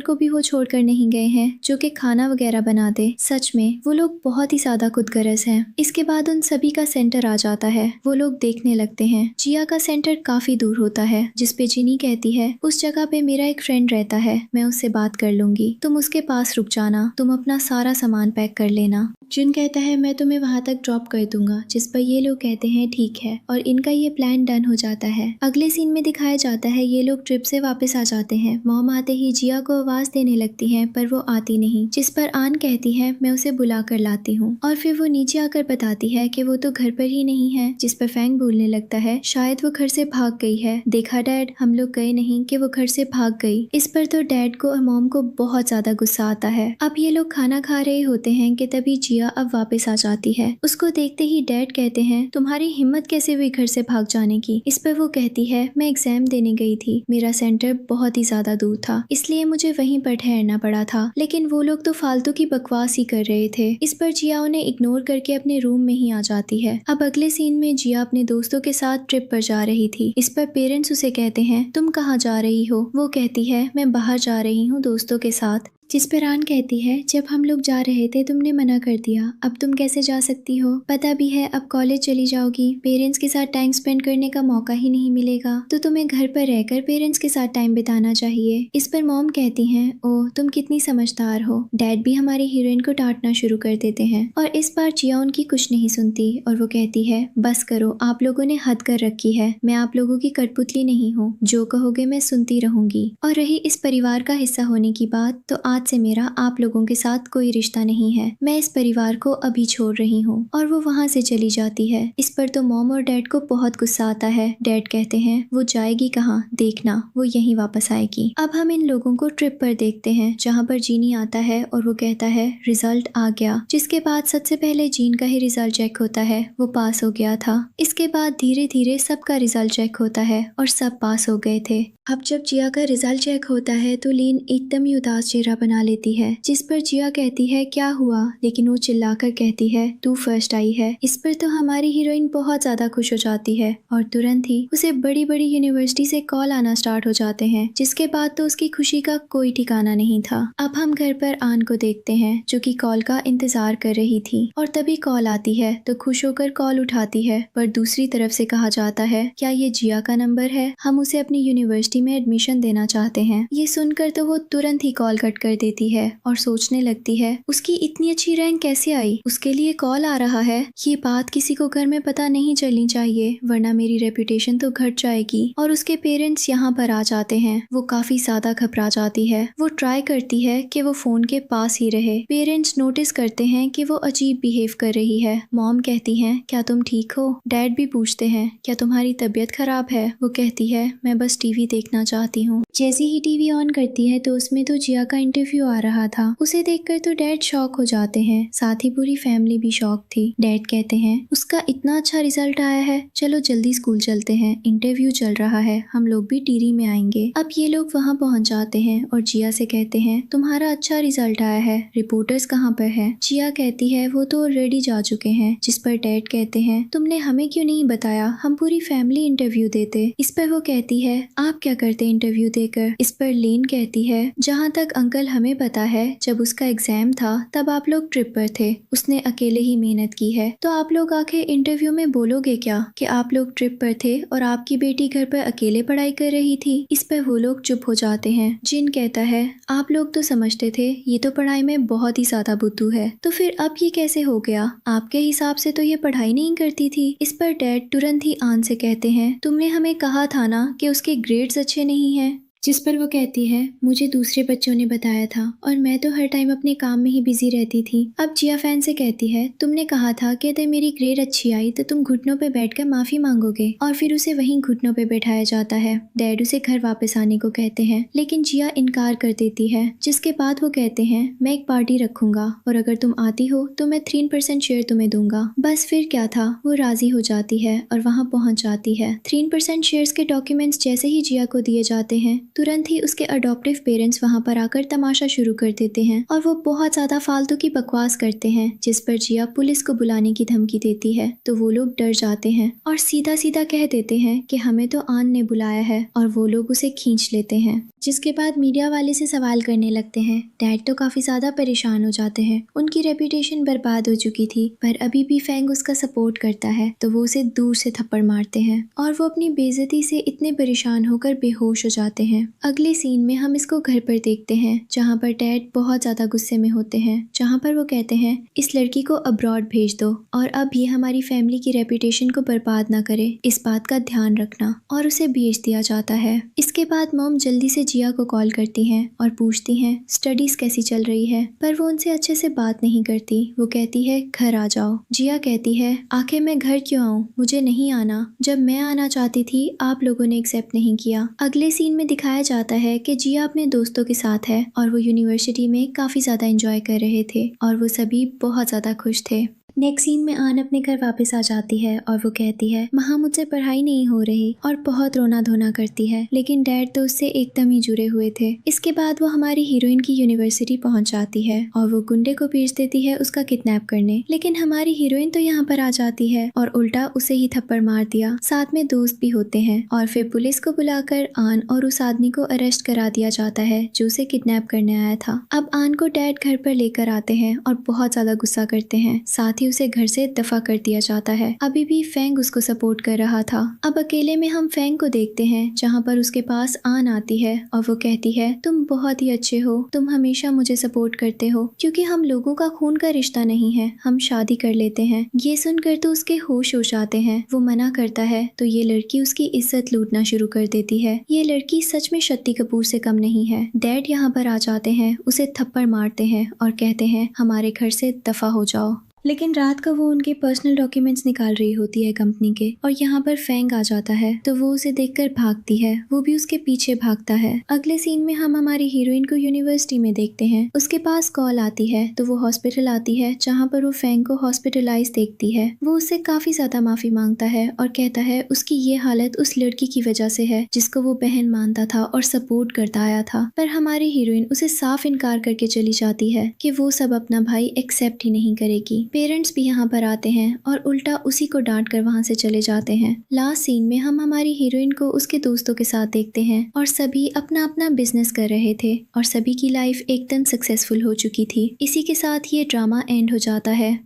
को भी वो छोड़कर नहीं गए हैं जो कि खाना वगैरह बना दे। सच में वो लोग बहुत ही ज्यादा खुदगर्ज हैं। इसके बाद उन सभी का सेंटर आ जाता है, वो लोग देखने लगते हैं। जिया का सेंटर काफी दूर होता है, जिस पे जिनी कहती है उस जगह पे मेरा एक फ्रेंड रहता है, मैं उससे बात कर लूंगी, तुम उसके पास रुक जाना, तुम अपना सारा सामान पैक कर लेना। जिन कहता है मैं तुम्हें वहां तक ड्रॉप कर दूंगा, जिस पर ये लोग कहते हैं ठीक है और इनका ये प्लान डन हो जाता है। अगले सीन में दिखाया जाता है ये लोग ट्रिप से वापस आ जाते हैं। मॉम आते ही जिया को आवाज देने लगती है पर वो आती नहीं, जिस पर आन कहती है मैं उसे बुला कर लाती हूँ और फिर वो नीचे आकर बताती है कि वो तो घर पर ही नहीं है, जिस पर फैंग बोलने लगता है शायद वो घर से भाग गई है। देखा डैड हम लोग गए नहीं कि वो घर से भाग गई। इस पर तो डैड को और मॉम को बहुत ज्यादा गुस्सा आता है। अब ये लोग खाना खा रहे होते हैं कि तभी जिया अब वापस आ जाती है। उसको देखते ही डैड कहते हैं तुम्हारी हिम्मत कैसे हुई घर से भाग जाने की। इस पर वो कहती है मैं एग्जाम देने गई थी, मेरा सेंटर बहुत ही ज्यादा दूर था इसलिए मुझे वहीं पर ठहरना पड़ा था, लेकिन वो लोग तो फालतू की बकवास ही कर रहे थे। इस पर जिया उन्हें इग्नोर करके अपने रूम में ही आ जाती है। अब अगले सीन में जिया अपने दोस्तों के साथ ट्रिप पर जा रही थी। इस पर पेरेंट्स उसे कहते हैं तुम कहाँ जा रही हो। वो कहती है मैं बाहर जा रही हूँ दोस्तों के साथ। जिस पर आन कहती है जब हम लोग जा रहे थे तुमने मना कर दिया, अब तुम कैसे जा सकती हो, पता भी है अब कॉलेज चली जाओगी, पेरेंट्स के साथ टाइम स्पेंड करने का मौका ही नहीं मिलेगा, तो तुम्हें घर पर रहकर पेरेंट्स के साथ टाइम बिताना चाहिए। इस पर मॉम कहती हैं ओह तुम कितनी समझदार हो। डैड भी हमारी हीरोइन को डांटना शुरू कर देते हैं और इस बार जिया उनकी कुछ नहीं सुनती और वो कहती है बस करो, आप लोगों ने हद कर रखी है, मैं आप लोगों की कठपुतली नहीं हूँ, जो कहोगे मैं सुनती रहूंगी। और रही इस परिवार का हिस्सा होने की बात, तो आज से मेरा आप लोगों के साथ कोई रिश्ता नहीं है, मैं इस परिवार को अभी छोड़ रही हूँ। और वो वहाँ से चली जाती है। इस पर तो मॉम और डैड को बहुत गुस्सा आता है। डैड कहते हैं वो जाएगी कहाँ, देखना वो यहीं वापस आएगी। अब हम इन लोगों को ट्रिप पर देखते हैं जहाँ पर जीनी आता है और वो कहता है रिजल्ट आ गया, जिसके बाद सबसे पहले जीन का ही रिजल्ट चेक होता है, वो पास हो गया था। इसके बाद धीरे धीरे सबका रिजल्ट चेक होता है और सब पास हो गए थे। अब जब जिया का रिजल्ट चेक होता है तो लीन एकदम ही उदास चेहरा बना लेती है, जिस पर जिया कहती है क्या हुआ, लेकिन वो चिल्लाकर कहती है तू फर्स्ट आई है। इस पर तो हमारी हीरोइन बहुत ज्यादा खुश हो जाती है और तुरंत ही उसे बड़ी बड़ी यूनिवर्सिटी से कॉल आना स्टार्ट हो जाते हैं, जिसके बाद तो उसकी खुशी का कोई ठिकाना नहीं था। अब हम घर पर आन को देखते हैं जो कि कॉल का इंतजार कर रही थी और तभी कॉल आती है तो खुश होकर कॉल उठाती है, पर दूसरी तरफ से कहा जाता है क्या ये जिया का नंबर है, हम उसे अपनी यूनिवर्सिटी में एडमिशन देना चाहते हैं। ये सुनकर तो वो तुरंत ही कॉल कट कर देती है और सोचने लगती है उसकी इतनी अच्छी रैंक कैसे आई, उसके लिए कॉल आ रहा है। ये बात किसी को घर में पता नहीं चलनी चाहिए वरना मेरी रेपुटेशन तो घट जाएगी। और उसके पेरेंट्स यहाँ पर आ जाते हैं। वो काफी ज्यादा घबरा जाती है। वो ट्राई करती है कि वो फोन के पास ही रहे। पेरेंट्स नोटिस करते हैं कि वो अजीब बिहेव कर रही है। मॉम कहती है क्या तुम ठीक हो। डैड भी पूछते हैं क्या तुम्हारी तबीयत खराब है। वो कहती है मैं बस टीवी देखना चाहती हूँ। जैसे ही टीवी ऑन करती है तो उसमें तो जिया का इंटरव्यू आ रहा था। उसे देखकर तो डैड शॉक हो जाते हैं, साथ ही पूरी फैमिली भी शॉक थी। डैड कहते हैं उसका इतना अच्छा रिजल्ट आया है, चलो जल्दी स्कूल चलते हैं, इंटरव्यू चल रहा है, हम लोग भी टीवी में आएंगे। अब ये लोग वहाँ पहुँच जाते हैं और जिया से कहते हैं तुम्हारा अच्छा रिजल्ट आया है, रिपोर्टर्स कहाँ पर है। जिया कहती है वो तो ऑलरेडी जा चुके हैं, जिस पर डैड कहते हैं तुमने हमें क्यों नहीं बताया, हम पूरी फैमिली इंटरव्यू देते। इस पर वो कहती है आप क्या करते इंटरव्यू देकर। इस पर लेन कहती है जहाँ तक अंकल हमें पता है जब उसका एग्जाम था तब आप लोग ट्रिप पर थे, उसने अकेले ही मेहनत की है, तो आप लोग आके इंटरव्यू में बोलोगे क्या कि आप लोग ट्रिप पर थे और आपकी बेटी घर पर अकेले पढ़ाई कर रही थी। इस पर वो लोग चुप हो जाते हैं। जिन कहता है आप लोग तो समझते थे ये तो पढ़ाई में बहुत ही ज्यादा बुद्धू है, तो फिर अब ये कैसे हो गया, आपके हिसाब से तो ये पढ़ाई नहीं करती थी। इस पर डैड तुरंत ही आन से कहते हैं तुमने हमें कहा था ना कि उसके ग्रेड्स अच्छे नहीं हैं। जिस पर वो कहती है मुझे दूसरे बच्चों ने बताया था और मैं तो हर टाइम अपने काम में ही बिजी रहती थी। अब जिया फैन से कहती है तुमने कहा था कि अगर मेरी ग्रेड अच्छी आई तो तुम घुटनों पे बैठकर माफी मांगोगे, और फिर उसे वहीं घुटनों पे बैठाया जाता है। डैड उसे घर वापस आने को कहते हैं लेकिन जिया इनकार कर देती है, जिसके बाद वो कहते हैं मैं एक पार्टी रखूंगा और अगर तुम आती हो तो मैं 3% शेयर तुम्हें दूंगा। बस फिर क्या था, वो राजी हो जाती है और वहाँ पहुँच जाती है। 3% शेयर्स के डॉक्यूमेंट्स जैसे ही जिया को दिए जाते हैं तुरंत ही उसके अडॉप्टिव पेरेंट्स वहां पर आकर तमाशा शुरू कर देते हैं और वो बहुत ज्यादा फालतू की बकवास करते हैं, जिस पर जिया पुलिस को बुलाने की धमकी देती है। तो वो लोग डर जाते हैं और सीधा सीधा कह देते हैं कि हमें तो आन ने बुलाया है, और वो लोग उसे खींच लेते हैं। जिसके बाद मीडिया वाले से सवाल करने लगते हैं। डैड तो काफी ज्यादा परेशान हो जाते हैं, उनकी रेपुटेशन बर्बाद हो चुकी थी, पर अभी भी फैंग उसका सपोर्ट करता है तो वो उसे दूर से थप्पड़ मारते हैं और वो अपनी बेइज्जती से इतने परेशान होकर बेहोश हो जाते हैं। अगले सीन में हम इसको घर पर देखते हैं जहाँ पर डैड बहुत ज्यादा गुस्से में होते हैं, जहाँ पर वो कहते हैं इस लड़की को अब्रॉड भेज दो और अब ये हमारी फैमिली की रेपुटेशन को बर्बाद ना करे, इस बात का ध्यान रखना, और उसे भेज दिया जाता है। इसके बाद मॉम जल्दी से जिया को कॉल करती हैं और पूछती हैं स्टडीज कैसी चल रही है, पर वो उनसे अच्छे से बात नहीं करती। वो कहती है घर आ जाओ। जिया कहती है आखिर मैं घर क्यों आऊँ, मुझे नहीं आना, जब मैं आना चाहती थी आप लोगों ने एक्सेप्ट नहीं किया। अगले सीन में दिखाया जाता है कि जिया अपने दोस्तों के साथ है और वो यूनिवर्सिटी में काफी ज्यादा एंजॉय कर रहे थे और वो सभी बहुत ज्यादा खुश थे। नेक्स्ट सीन में आन अपने घर वापस आ जाती है और वो कहती है वहाँ मुझसे पढ़ाई नहीं हो रही, और बहुत रोना धोना करती है, लेकिन डैड तो उससे एकदम ही जुड़े हुए थे। इसके बाद वो हमारी हीरोइन की यूनिवर्सिटी पहुँच जाती है और वो गुंडे को भेज देती है उसका किडनैप करने, लेकिन हमारी हीरोइन तो यहाँ पर आ जाती है और उल्टा उसे ही थप्पड़ मार दिया। साथ में दोस्त भी होते हैं और फिर पुलिस को बुलाकर आन और उस आदमी को अरेस्ट करा दिया जाता है जो उसे किडनैप करने आया था। अब आन को डैड घर पर लेकर आते हैं और बहुत ज्यादा गुस्सा करते हैं, साथ ही उसे घर से दफा कर दिया जाता है। अभी भी फैंग उसको सपोर्ट कर रहा था। अब अकेले में हम फैंग को देखते हैं जहाँ पर उसके पास आन आती है और वो कहती है तुम बहुत ही अच्छे हो, तुम हमेशा मुझे सपोर्ट करते हो, क्योंकि हम लोगों का खून का रिश्ता नहीं है, हम शादी कर लेते हैं। ये सुनकर तो उसके होश होश आते हैं। वो मना करता है तो ये लड़की उसकी इज्जत लूटना शुरू कर देती है। ये लड़की सच में शक्ति कपूर से कम नहीं है। डैड यहाँ पर आ जाते हैं, उसे थप्पड़ मारते हैं और कहते हैं हमारे घर से दफा हो जाओ। लेकिन रात को वो उनके पर्सनल डॉक्यूमेंट्स निकाल रही होती है कंपनी के, और यहाँ पर फैंग आ जाता है तो वो उसे देखकर भागती है, वो भी उसके पीछे भागता है। अगले सीन में हम हमारी हीरोइन को यूनिवर्सिटी में देखते हैं। उसके पास कॉल आती है तो वो हॉस्पिटल आती है, जहाँ पर वो फैंग को हॉस्पिटलाइज देखती है। वो उससे काफी ज्यादा माफी मांगता है और कहता है उसकी ये हालत उस लड़की की वजह से है जिसको वो बहन मानता था और सपोर्ट करता आया था। पर हमारी हीरोइन उसे साफ इनकार करके चली जाती है कि वो सब अपना भाई एक्सेप्ट ही नहीं करेगी। पेरेंट्स भी यहाँ पर आते हैं और उल्टा उसी को डांट कर वहाँ से चले जाते हैं। लास्ट सीन में हम हमारी हीरोइन को उसके दोस्तों के साथ देखते हैं और सभी अपना अपना बिजनेस कर रहे थे और सभी की लाइफ एकदम सक्सेसफुल हो चुकी थी। इसी के साथ ये ड्रामा एंड हो जाता है।